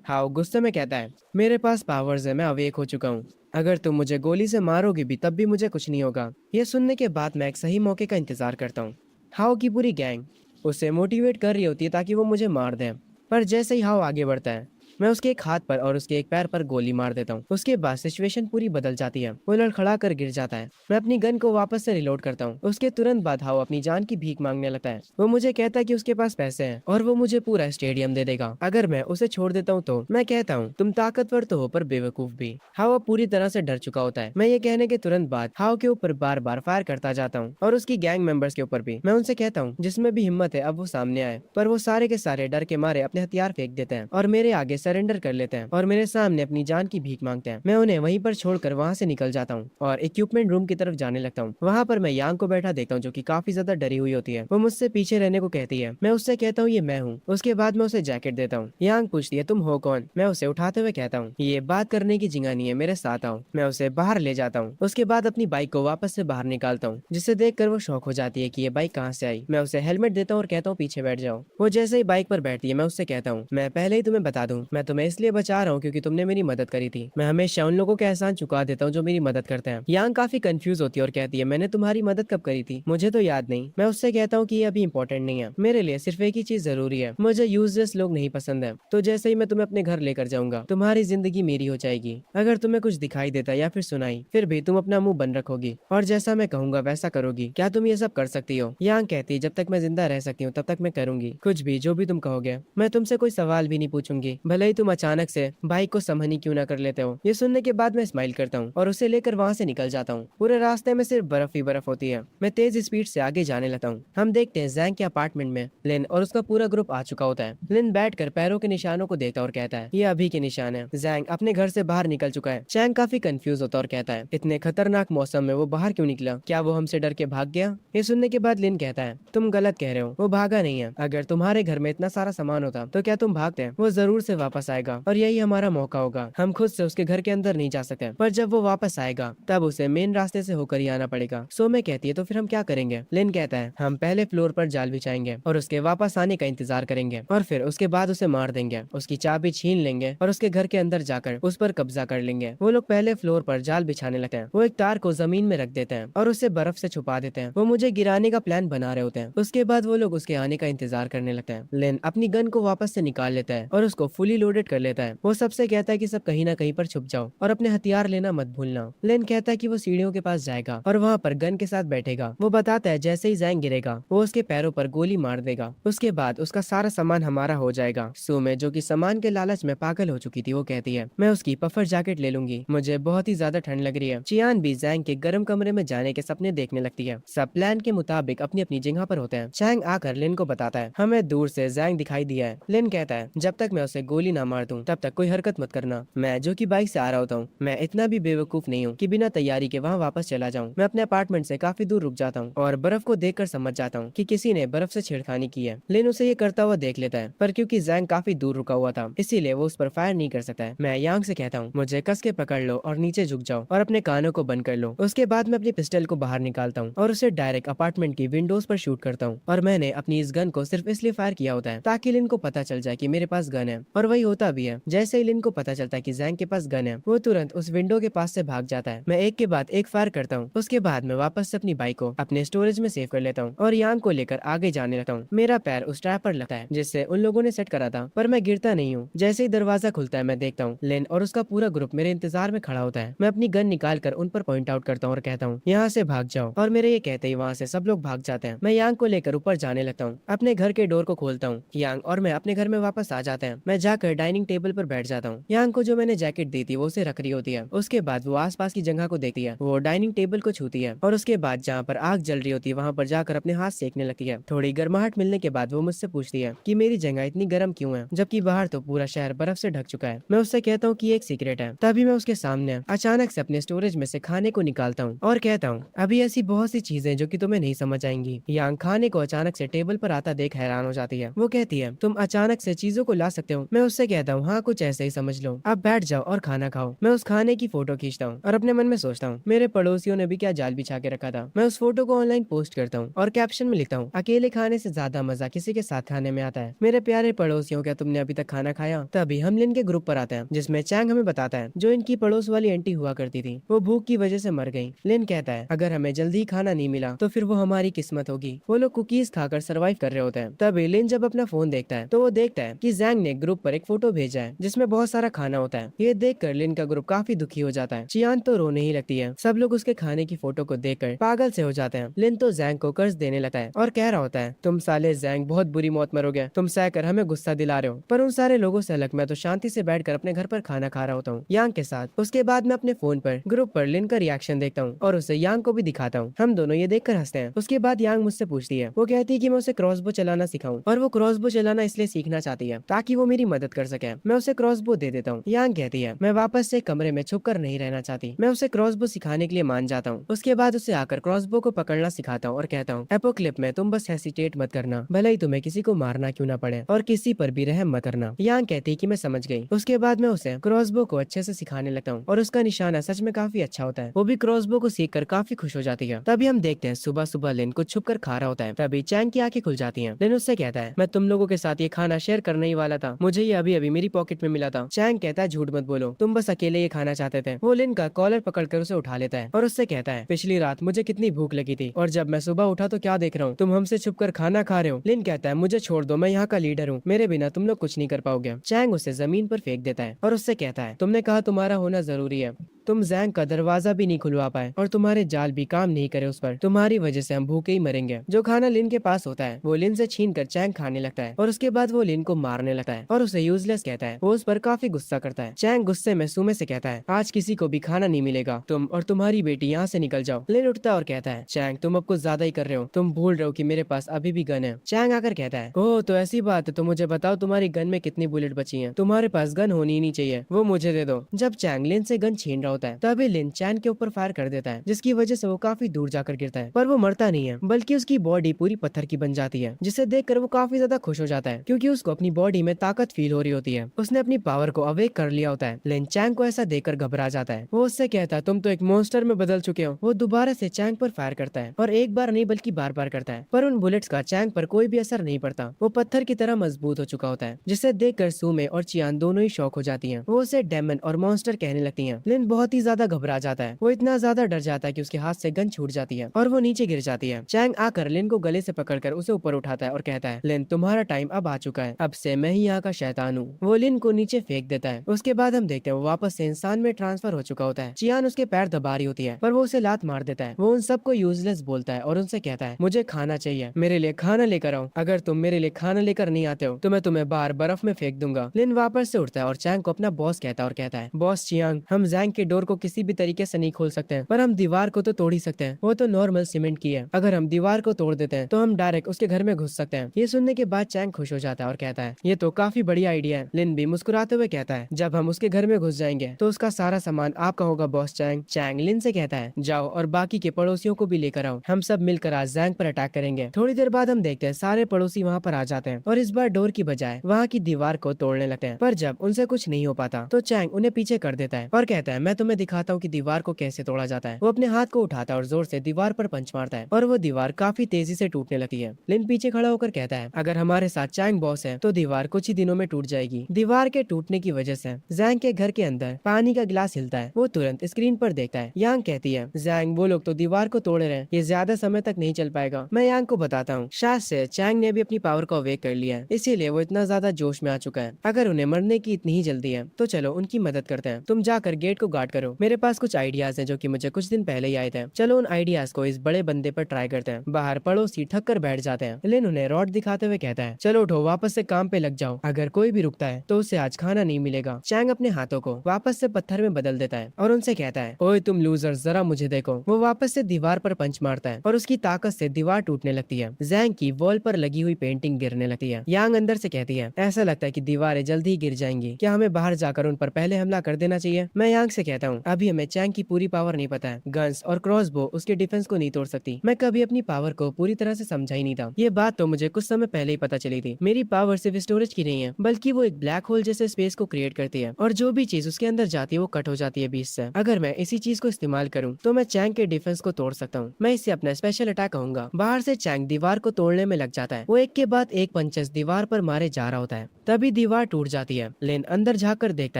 हाओ गुस्से में कहता है, मेरे पास पावर्स है, मैं अवेक हो चुका हूँ, अगर तुम मुझे गोली से मारोगी भी तब भी मुझे कुछ नहीं होगा। ये सुनने के बाद मैं एक सही मौके का इंतजार करता हूँ। हाओ की पूरी गैंग उसे मोटिवेट कर रही होती है ताकि वो मुझे मार दे, पर जैसे ही हाओ आगे बढ़ता है, मैं उसके एक हाथ पर और उसके एक पैर पर गोली मार देता हूँ। उसके बाद सिचुएशन पूरी बदल जाती है। वो लड़खड़ा कर गिर जाता है। मैं अपनी गन को वापस से रिलोड करता हूँ। उसके तुरंत बाद हाओ अपनी जान की भीख मांगने लगता है। वो मुझे कहता है कि उसके पास पैसे हैं और वो मुझे पूरा स्टेडियम दे देगा अगर मैं उसे छोड़ देता हूँ तो। मैं कहता हूँ, तुम ताकतवर तो हो पर बेवकूफ भी। हाओ अब पूरी तरह से डर चुका होता है। मैं ये कहने के तुरंत बाद हाओ के ऊपर बार बार फायर करता जाता हूँ और उसकी गैंग मेंबर्स के ऊपर भी। मैं उनसे कहता हूँ, जिसमें भी हिम्मत है अब वो सामने आए, पर वो सारे के सारे डर के मारे अपने हथियार फेंक देते हैं और मेरे आगे सरेंडर कर लेते हैं और मेरे सामने अपनी जान की भीख मांगते हैं। मैं उन्हें वहीं पर छोड़कर वहां से निकल जाता हूँ और इक्विपमेंट रूम की तरफ जाने लगता हूँ। वहां पर मैं यांग को बैठा देखता हूँ जो कि काफी ज्यादा डरी हुई होती है। वो मुझसे पीछे रहने को कहती है। मैं उससे कहता हूँ, ये मैं हूँ। उसके बाद मैं उसे जैकेट देता हूँ। यांग पूछती है, तुम हो कौन? मैं उसे उठाते हुए कहता हूँ, ये बात करने की जगह नहीं है, मेरे साथ आओ। मैं उसे बाहर ले जाता हूँ। उसके बाद अपनी बाइक को वापस से बाहर निकालता हूँ, जिसे देखकर वो शौक हो जाती है कि ये बाइक कहाँ से आई। मैं उसे हेलमेट देता हूँ और कहता हूँ, पीछे बैठ जाओ। वो जैसे ही बाइक पर बैठती है, मैं उससे कहता हूँ, मैं पहले ही तुम्हें बता दूं, मैं तुम्हें इसलिए बचा रहा हूँ क्योंकि तुमने मेरी मदद करी थी। मैं हमेशा उन लोगों के एहसान चुका देता हूँ जो मेरी मदद करते हैं। यांग काफी कंफ्यूज होती है और कहती है, मैंने तुम्हारी मदद कब करी थी? मुझे तो याद नहीं। मैं उससे कहता हूँ कि ये अभी इंपॉर्टेंट नहीं है, मेरे लिए सिर्फ एक ही चीज जरूरी है, मुझे यूजलेस लोग नहीं पसंद है। तो जैसे ही मैं तुम्हें अपने घर लेकर जाऊंगा, तुम्हारी जिंदगी मेरी हो जाएगी। अगर तुम्हें कुछ दिखाई देता या फिर सुनाई, फिर भी तुम अपना मुंह बंद रखोगी और जैसा मैं कहूंगा वैसा करोगी। क्या तुम ये सब कर सकती हो? यांग कहती है, जब तक मैं जिंदा रह सकती हूँ तब तक मैं करूंगी कुछ भी, जो भी तुम कहोगे। मैं तुमसे कोई सवाल भी नहीं पूछूंगी, भले ही तुम अचानक से बाइक को समझनी क्यों ना कर लेते हो। ये सुनने के बाद मैं स्माइल करता हूँ और उसे लेकर वहाँ से निकल जाता हूँ। पूरे रास्ते में सिर्फ बर्फ ही बर्फ होती है। मैं तेज स्पीड से आगे जाने लगता हूँ। हम देखते हैं जैंग के अपार्टमेंट में लिन और उसका पूरा ग्रुप आ चुका होता है। लिन बैठकर पैरों के निशानों को देखता और कहता है, ये अभी के निशान है। जैंग अपने घर से बाहर निकल चुका है। चैंग काफी कंफ्यूज होता और कहता है, इतने खतरनाक मौसम में वो बाहर क्यों निकला? क्या वो हमसे डर के भाग गया? ये सुनने के बाद लिन कहता है, तुम गलत कह रहे हो, वो भागा नहीं है। अगर तुम्हारे घर में इतना सारा सामान होता तो क्या तुम भागते? वो जरूर से वापस आएगा और यही हमारा मौका होगा। हम खुद से उसके घर के अंदर नहीं जा सकते, पर जब वो वापस आएगा तब उसे मेन रास्ते से होकर ही आना पड़ेगा। सो मैं कहती है, तो फिर हम क्या करेंगे? लिन कहता है, हम पहले फ्लोर पर जाल बिछाएंगे और उसके वापस आने का इंतजार करेंगे और फिर उसके बाद उसे मार देंगे, उसकी चाबी छीन लेंगे और उसके घर के अंदर जाकर उस पर कब्जा कर लेंगे। वो लोग पहले फ्लोर पर जाल बिछाने लगते हैं। वो एक तार को जमीन में रख देते हैं और उसे बर्फ से छुपा देते हैं। वो मुझे गिराने का प्लान बना रहे होते हैं। उसके बाद वो लोग उसके आने का इंतजार करने लगते हैं। लिन अपनी गन को वापस से निकाल लेता है और उसको फुली रीलोडेड कर लेता है। वो सबसे कहता है कि सब कहीं ना कहीं पर छुप जाओ और अपने हथियार लेना मत भूलना। लेन कहता है कि वो सीढ़ियों के पास जाएगा और वहाँ पर गन के साथ बैठेगा। वो बताता है जैसे ही जैंग गिरेगा वो उसके पैरों पर गोली मार देगा। उसके बाद उसका सारा सामान हमारा हो जाएगा। सुमे जो कि सामान के लालच में पागल हो चुकी थी वो कहती है मैं उसकी पफर जैकेट ले लूंगी, मुझे बहुत ही ज्यादा ठंड लग रही है। चियान भी जैंग के गर्म कमरे में जाने के सपने देखने लगती है। सब प्लान के मुताबिक अपनी अपनी जगह पर होते हैं। चैंग आकर लिन को बताता है हमें दूर से जैंग दिखाई दिया है। लिन कहता है जब तक मैं उसे गोली ना मार दूं तब तक कोई हरकत मत करना। मैं जो कि बाइक से आ रहा होता हूँ, मैं इतना भी बेवकूफ नहीं हूँ कि बिना तैयारी के वहाँ वापस चला जाऊँ। मैं अपने अपार्टमेंट से काफी दूर रुक जाता हूँ और बर्फ को देखकर समझ जाता हूँ कि किसी ने बर्फ से छेड़खानी की है। लिन उसे ये करता हुआ देख लेता है, पर क्योंकि जैंग काफी दूर रुका हुआ था इसीलिए वो उस पर फायर नहीं कर सकता है। मैं यांग से कहता हूँ मुझे कस के पकड़ लो और नीचे झुक जाओ और अपने कानों को बंद कर लो। उसके बाद मैं अपनी पिस्टल को बाहर निकालता हूँ और उसे डायरेक्ट अपार्टमेंट की विंडोज पर शूट करता हूँ। और मैंने अपनी इस गन को सिर्फ इसलिए फायर किया होता है ताकि लिन को पता चल जाए कि मेरे पास गन है, और वही होता भी है। जैसे ही लिन को पता चलता है कि जैंग के पास गन है वो तुरंत उस विंडो के पास से भाग जाता है। मैं एक के बाद एक फायर करता हूँ। उसके बाद मैं वापस से अपनी बाइक को अपने स्टोरेज में सेव कर लेता हूँ और यांग को लेकर आगे जाने लगता हूँ। मेरा पैर उस ट्रैप पर लगता है जिससे उन लोगों ने सेट करा था, पर मैं गिरता नहीं हूँ। जैसे ही दरवाजा खुलता है मैं देखता हूँ लिन और उसका पूरा ग्रुप मेरे इंतजार में खड़ा होता है। मैं अपनी गन निकाल कर उन पर पॉइंट आउट करता हूँ और कहता हूँ यहाँ से भाग जाओ, और मेरे ये कहते ही वहाँ से सब लोग भाग जाते हैं। मैं यांग को लेकर ऊपर जाने लगता हूँ। अपने घर के डोर को खोलता हूँ। यांग और मैं अपने घर में वापस आ जाते हैं। मैं जाकर डाइनिंग टेबल पर बैठ जाता हूँ। यांग को जो मैंने जैकेट दी थी वो उसे रख रही होती है। उसके बाद वो आसपास की जगह को देखती है, वो डाइनिंग टेबल को छूती है और उसके बाद जहाँ पर आग जल रही होती है वहाँ पर जाकर अपने हाथ सेकने लगती है। थोड़ी गर्माहट मिलने के बाद वो मुझसे पूछती है कि मेरी जगह इतनी गर्म क्यों है जबकि बाहर तो पूरा शहर बर्फ से ढक चुका है। मैं उससे कहता हूँ कि एक सीक्रेट है। तभी मैं उसके सामने अचानक से अपने स्टोरेज में से खाने को निकालता हूँ और कहता हूँ अभी ऐसी बहुत सी चीजें जो कि तुम्हें नहीं समझ आएंगी। यांग खाने को अचानक से टेबल पर आता देख हैरान हो जाती है। वो कहती है तुम अचानक से चीजों को ला सकते हो। मैं उससे कहता हूँ हाँ कुछ ऐसे ही समझ लो, अब बैठ जाओ और खाना खाओ। मैं उस खाने की फोटो खींचता हूँ और अपने मन में सोचता हूँ मेरे पड़ोसियों ने भी क्या जाल बिछा के रखा था। मैं उस फोटो को ऑनलाइन पोस्ट करता हूँ और कैप्शन में लिखता हूँ अकेले खाने से ज्यादा मजा किसी के साथ खाने में आता है। मेरे प्यारे पड़ोसियों, क्या तुमने अभी तक खाना खाया? तभी हम लिन के ग्रुप पर आते हैं जिसमें चैंग हमें बताता है जो इनकी पड़ोस वाली आंटी हुआ करती थी वो भूख की वजह से मर गई। लिन कहता है अगर हमें जल्दी खाना नहीं मिला तो फिर वो हमारी किस्मत होगी। वो लोग कुकीज खाकर सर्वाइव कर रहे होते हैं। तभी लिन जब अपना फोन देखता है तो वो देखता है कि जैंग ने ग्रुप पर एक फोटो भेजा है जिसमें बहुत सारा खाना होता है। ये देखकर लिन का ग्रुप काफी दुखी हो जाता है। चियान तो रोने ही लगती है। सब लोग उसके खाने की फोटो को देखकर पागल से हो जाते हैं। लिन तो जैंग को कर्ज देने लगता है और कह रहा होता है तुम साले जैंग बहुत बुरी मौत मरोगे, तुम सहकर हमें गुस्सा दिला रहे हो। पर उन सारे लोगों से अलग मैं तो शांति से बैठकर अपने घर पर खाना खा रहा होता हूँ यांग के साथ। उसके बाद मैं अपने फोन पर ग्रुप पर लिन का रिएक्शन देखता हूँ और उसे यांग को भी दिखाता हूँ। हम दोनों ये देखकर हंसते हैं। उसके बाद यांग मुझसे पूछती है, वो कहती है कि मैं उसे क्रॉसबो चलाना सिखाऊं, और वो क्रॉसबो चलाना इसलिए सीखना चाहती है ताकि वो मेरी मदद कर सके। मैं उसे क्रॉसबो दे देता हूँ। यांग कहती है मैं वापस से कमरे में छुप कर नहीं रहना चाहती। मैं उसे क्रॉसबो सिखाने के लिए मान जाता हूँ। उसके बाद उसे आकर क्रॉसबो को पकड़ना सिखाता हूँ और कहता हूँ एपोक्लिप में तुम बस हेसिटेट मत करना, भले ही तुम्हें किसी को मारना क्यों ना पड़े, और किसी पर भी रहम मत करना। यांग कहती है कि मैं समझ गई। उसके बाद मैं उसे क्रॉसबो को अच्छे से सिखाने लगता हूँ और उसका निशाना सच में काफी अच्छा होता है। वो भी क्रॉसबो को सीख कर काफी खुश हो जाती है। तभी हम देखते हैं सुबह सुबह लिन कुछ छुप कर खा रहा होता है। तभी चैंग की आंखें खुल जाती हैं। लिन उससे कहता है मैं तुम लोगों के साथ ये खाना शेयर करने ही वाला था, मुझे ये अभी अभी मेरी पॉकेट में मिला था। चैंग कहता है झूठ मत बोलो, तुम बस अकेले ये खाना चाहते थे। वो लिन का कॉलर पकड़कर उसे उठा लेता है और उससे कहता है पिछली रात मुझे कितनी भूख लगी थी और जब मैं सुबह उठा तो क्या देख रहा हूँ, तुम हमसे छुप कर खाना खा रहे हो। लिन कहता है मुझे छोड़ दो, मैं यहाँ का लीडर हूँ, मेरे बिना तुम लोग कुछ नहीं कर पाओगे। चैंग उसे जमीन पर फेंक देता है और उससे कहता है तुमने कहा तुम्हारा होना जरूरी है, तुम जैंग का दरवाजा भी नहीं खुलवा पाए और तुम्हारे जाल भी काम नहीं करे उस पर, तुम्हारी वजह से हम भूखे ही मरेंगे। जो खाना लिन के पास होता है वो लिन से छीन कर चैंग खाने लगता है और उसके बाद वो लिन को मारने लगता है और उसे यूजलेस कहता है। वो उस पर काफी गुस्सा करता है। चैंग गुस्से में सुमे से कहता है आज किसी को भी खाना नहीं मिलेगा, तुम और तुम्हारी बेटी यहाँ से निकल जाओ। लिन उठता है और कहता है चैंग तुम अब कुछ ज्यादा ही कर रहे हो, तुम भूल रहे हो कि मेरे पास अभी भी गन है। चैंग आकर कहता है ओह तो ऐसी बात है, तो मुझे बताओ तुम्हारी गन में कितनी बुलेट बची है, तुम्हारे पास गन होनी ही नहीं चाहिए, वो मुझे दे दो। जब चैंग लिन से गन छीन रहा होता है तभी लिन चैन के ऊपर फायर कर देता है जिसकी वजह से वो काफी दूर जाकर गिरता है, पर वो मरता नहीं है बल्कि उसकी बॉडी पूरी पत्थर की बन जाती है, जिसे देखकर वो काफी ज्यादा खुश हो जाता है क्योंकि उसको अपनी बॉडी में ताकत फील हो रही होती है। उसने अपनी पावर को अवेक कर लिया होता है। लिन चैंग को ऐसा देखकर घबरा जाता है। वो उससे कहता है तुम तो एक मॉन्स्टर में बदल चुके हो। वो दोबारा से चैंग पर फायर करता है और एक बार नहीं बल्कि बार बार करता है, पर उन बुलेट्स का चैंग पर कोई भी असर नहीं पड़ता। वो पत्थर की तरह मजबूत हो चुका होता है जिसे देखकर सुमे और चियान दोनों ही शौक हो जाती है। वो उसे डेमन और मॉन्स्टर कहने लगती है। लिन बहुत बहुत ही ज्यादा घबरा जाता है। वो इतना ज्यादा डर जाता है कि उसके हाथ से गन छूट जाती है और वो नीचे गिर जाती है। चैंग आकर लिन को गले से पकड़कर उसे ऊपर उठाता है और कहता है, लिन तुम्हारा टाइम अब आ चुका है, अब से मैं ही यहाँ का शैतान हूँ। वो लिन को नीचे फेंक देता है। उसके बाद हम देखते हैं वो वापस से इंसान में ट्रांसफर हो चुका होता है। चियान उसके पैर दबा रही होती है पर वो उसे लात मार देता है। वो उन सबको यूजलेस बोलता है और उनसे कहता है, मुझे खाना चाहिए, मेरे लिए खाना लेकर आओ। अगर तुम मेरे लिए खाना लेकर नहीं आते हो तो मैं तुम्हें बाहर बर्फ में फेंक दूंगा। लिन वापस से उठता है और चैंग को अपना बॉस कहता है और कहता है, बॉस चियांग, हम जैंग के डोर को किसी भी तरीके से नहीं खोल सकते हैं, पर हम दीवार को तो तोड़ ही सकते हैं। वो तो नॉर्मल सीमेंट की है, अगर हम दीवार को तोड़ देते हैं तो हम डायरेक्ट उसके घर में घुस सकते हैं। ये सुनने के बाद चैंग खुश हो जाता है और कहता है, ये तो काफी बढ़िया आइडिया है। लिन भी मुस्कुराते हुए कहता है, जब हम उसके घर में घुस जाएंगे तो उसका सारा सामान आपका होगा बॉस चैंग। चैंग लिन से कहता है, जाओ और बाकी के पड़ोसियों को भी लेकर आओ, हम सब मिलकर आज जैंग पर अटैक करेंगे। थोड़ी देर बाद हम देखते हैं सारे पड़ोसी वहाँ पर आ जाते हैं और इस बार डोर की बजाय वहाँ की दीवार को तोड़ने लगते हैं। पर जब उनसे कुछ नहीं हो पाता तो चैंग उन्हें पीछे कर देता है और कहता है, मैं तुम्हें दिखाता हूँ कि दीवार को कैसे तोड़ा जाता है। वो अपने हाथ को उठाता है और जोर से दीवार पर पंच मारता है और वो दीवार काफी तेजी से टूटने लगती है। लिन पीछे खड़ा होकर कहता है, अगर हमारे साथ चैंग बॉस है तो दीवार कुछ ही दिनों में टूट जाएगी। दीवार के टूटने की वजह से जैंग के घर के अंदर पानी का गिलास हिलता है। वो तुरंत स्क्रीन पर देखता है। यांग कहती है, जैंग वो लोग तो दीवार को तोड़ रहे हैं, ये ज्यादा समय तक नहीं चल पाएगा। मैं यांग को बताता हूँ, शायद से चैंग ने भी अपनी पावर को अवेक कर लिया है, इसीलिए वो इतना ज्यादा जोश में आ चुका है। अगर उन्हें मरने की इतनी ही जल्दी है तो चलो उनकी मदद करते हैं। तुम जाकर गेट को गार्ड करो, मेरे पास कुछ आइडियाज हैं जो कि मुझे कुछ दिन पहले ही आए थे। चलो उन आइडियाज को इस बड़े बंदे पर ट्राई करते हैं। बाहर पड़ोसी थक कर बैठ जाते हैं। लिन उन्हें रॉड दिखाते हुए कहता है, चलो उठो, वापस से काम पे लग जाओ, अगर कोई भी रुकता है तो उसे आज खाना नहीं मिलेगा। चैंग अपने हाथों को वापस से पत्थर में बदल देता है और उनसे कहता है, ओए तुम लूजर, जरा मुझे देखो। वो वापस से दीवार पर पंच मारता है और उसकी ताकत से दीवार टूटने लगती है। जैंग की वॉल पर लगी हुई पेंटिंग गिरने लगती है। यांग अंदर से कहती है, ऐसा लगता है कि दीवारें जल्दी ही गिर जाएंगी, क्या हमें बाहर जाकर उन पर पहले हमला कर देना चाहिए? मैं यांग से कहता हूँ, अभी हमें चैंग की पूरी पावर नहीं पता है, गन्स और क्रॉसबो उसके डिफेंस को नहीं तोड़ सकती। मैं कभी अपनी पावर को पूरी तरह से समझा ही नहीं था। ये बात तो मुझे कुछ समय पहले ही पता चली थी। मेरी पावर सिर्फ स्टोरेज की नहीं है, बल्कि वो एक ब्लैक होल जैसे स्पेस को क्रिएट करती है और जो भी चीज उसके अंदर जाती है वो कट हो जाती है बीच से। अगर मैं इसी चीज को इस्तेमाल करूँ तो मैं चैंग के डिफेंस को तोड़ सकता हूँ। मैं इसे अपना स्पेशल अटैक कहूंगा। बाहर से चैंग दीवार को तोड़ने में लग जाता है। वो एक के बाद एक पंचेस दीवार पर मारे जा रहा होता है। तभी दीवार टूट जाती है। लिन अंदर झाँक कर देखता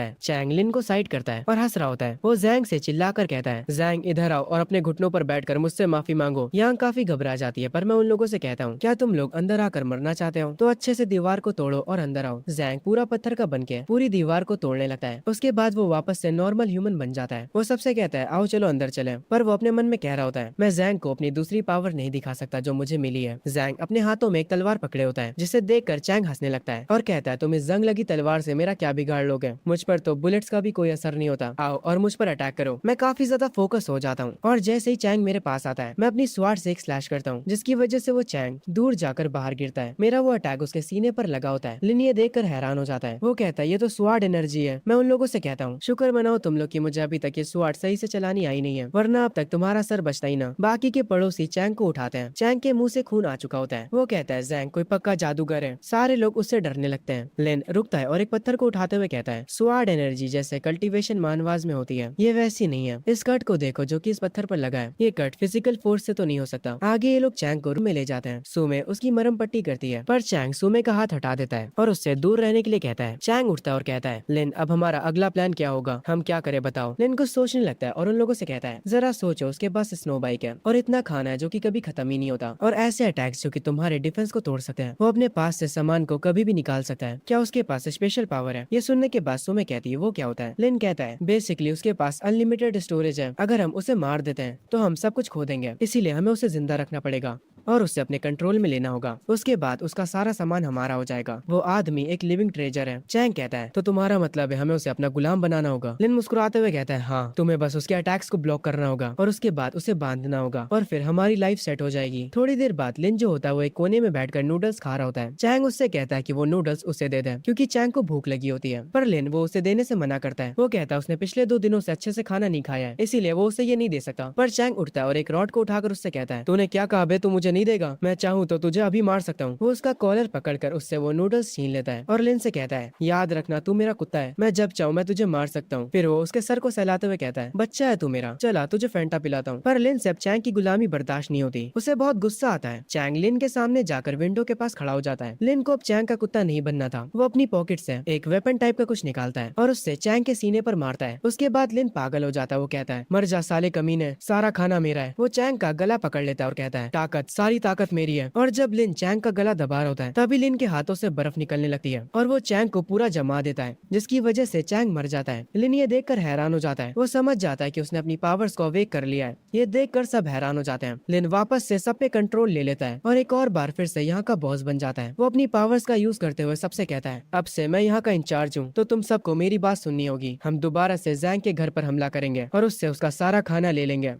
है। चैंग लिन को साइड करता है और हंस रहा होता है। वो जैंग से चिल्लाकर कहता है, जैंग इधर आओ और अपने घुटनों पर बैठकर मुझसे माफी मांगो। यांग काफी घबरा जाती है पर मैं उन लोगों से कहता हूँ, क्या तुम लोग अंदर आकर मरना चाहते हो तो अच्छे से दीवार को तोड़ो और अंदर आओ। जैंग पूरा पत्थर का बनके पूरी दीवार को तोड़ने लगता है। उसके बाद वो वापस से नॉर्मल ह्यूमन बन जाता है। वो सबसे कहता है, आओ चलो अंदर चले। पर वो अपने मन में कह रहा होता है, मैं जैंग को अपनी दूसरी पावर नहीं दिखा सकता जो मुझे मिली है। जैंग अपने हाथों में एक तलवार पकड़े होता है जिसे देखकर चैंग हंसने लगता है और कहता है, तुम इस जंग लगी तलवार से मेरा क्या बिगाड़ लोगे? मुझ पर तो बुलेट्स का भी कोई असर नहीं होता। आओ और मुझ पर अटैक करो। मैं काफी ज्यादा फोकस हो जाता हूँ और जैसे ही चैंग मेरे पास आता है मैं अपनी स्वार्ड से एक स्लैश करता हूँ जिसकी वजह से वो चैंग दूर जाकर बाहर गिरता है। मेरा वो अटैक उसके सीने पर लगा होता है। लिन ये देखकर हैरान हो जाता है। वो कहता है, ये तो स्वार्ड एनर्जी है। मैं उन लोगों से कहता हूँ, शुक्र मनाओ तुम लोग कि मुझे अभी तक ये स्वार्ड सही से चलानी आई नहीं है, वरना अब तक तुम्हारा सर बचता ही ना। बाकी के पड़ोसी चैंग को उठाते हैं। चैंग के मुंह से खून आ चुका होता है। वो कहता है, जैंग कोई पक्का जादूगर है। सारे लोग उससे डरने लगते हैं। लिन रुकता है और एक पत्थर को उठाते हुए कहता है, स्वार्ड एनर्जी जैसे कल्टीवेशन मानवाज में होती है, ये वैसी नहीं है। इस कट को देखो जो कि इस पत्थर पर लगा है। ये कट फिजिकल फोर्स से तो नहीं हो सकता। आगे ये लोग चैंग को रूम में ले जाते हैं। सुमे उसकी मरहम पट्टी करती है पर चैंग सुमे का हाथ हटा देता है और उससे दूर रहने के लिए कहता है। चैंग उठता है और कहता है, लिन अब हमारा अगला प्लान क्या होगा? हम क्या करें बताओ? लिन कुछ सोचने लगता है और उन लोगों से कहता है, जरा सोचो, उसके पास स्नो बाइक है और इतना खाना है जो कि कभी खत्म ही नहीं होता और ऐसे अटैक्स जो कि तुम्हारे डिफेंस को तोड़ सकते हैं। वो अपने पास से सामान को कभी भी निकाल सकता है। क्या उसके पास स्पेशल पावर है? ये सुनने के बाद सुमे कहती है, वो क्या होता है? लिन कहता है, बेसिकली उसके पास अनलिमिटेड स्टोरेज है। अगर हम उसे मार देते हैं तो हम सब कुछ खो देंगे, इसीलिए हमें उसे जिंदा रखना पड़ेगा और उसे अपने कंट्रोल में लेना होगा। उसके बाद उसका सारा सामान हमारा हो जाएगा। वो आदमी एक लिविंग ट्रेजर है। चैंग कहता है, तो तुम्हारा मतलब है हमें उसे अपना गुलाम बनाना होगा? लिन मुस्कुराते हुए कहता है, हाँ, तुम्हें बस उसके अटैक्स को ब्लॉक करना होगा और उसके बाद उसे बांधना होगा और फिर हमारी लाइफ सेट हो जाएगी। थोड़ी देर बाद लिन जो होता है वो एक कोने में बैठकर नूडल्स खा रहा होता है। चैंग उससे कहता है कि वो नूडल्स उसे दे दे क्योंकि चैंग को भूख लगी होती है, पर लिन वो उसे देने से मना करता है। वो कहता है उसने पिछले 2 दिनों से अच्छे से खाना नहीं खाया है, इसीलिए वो उसे ये नहीं दे सकता। पर चैंग उठता है और एक रॉड को उठाकर उससे कहता है, तूने क्या कहा बे? तू मुझे नहीं नहीं देगा? मैं चाहूँ तो तुझे अभी मार सकता हूँ। वो उसका कॉलर पकड़कर उससे वो नूडल्स छीन लेता है और लिन से कहता है, याद रखना तू मेरा कुत्ता है, मैं जब चाहूँ मैं तुझे मार सकता हूँ। फिर वो उसके सर को सहलाते हुए कहता है, बच्चा है तू मेरा, चला तुझे फैंटा पिलाता हूँ। पर लिन से अब चैंग की गुलामी बर्दाश्त नहीं होती, उसे बहुत गुस्सा आता है। चैंग लिन के सामने जाकर विंडो के पास खड़ा हो जाता है। लिन को अब चैंग का कुत्ता नहीं बनना था। वो अपनी पॉकेट से एक वेपन टाइप का कुछ निकालता है और उससे चैंग के सीने पर मारता है। उसके बाद लिन पागल हो जाता है। वो कहता है, मर जा साले कमीने, सारा खाना मेरा है। वो चैंग का गला पकड़ लेता है और कहता है, ताकत, सारी ताकत मेरी है। और जब लिन चैंग का गला दबा रहा होता है तभी लिन के हाथों से बर्फ निकलने लगती है और वो चैंग को पूरा जमा देता है, जिसकी वजह से चैंग मर जाता है। लिन ये देखकर हैरान हो जाता है। वो समझ जाता है कि उसने अपनी पावर्स को अवेक कर लिया है। ये देखकर सब हैरान हो जाते हैं। लिन वापस से सब पे कंट्रोल ले लेता है और एक और बार फिर से यहाँ का बॉस बन जाता है। वो अपनी पावर्स का यूज करते हुए सबसे कहता है, अब से मैं यहाँ का इंचार्ज हूँ, तो तुम सबको मेरी बात सुननी होगी। हम दोबारा से जैंग के घर पर हमला करेंगे और उससे उसका सारा खाना ले लेंगे।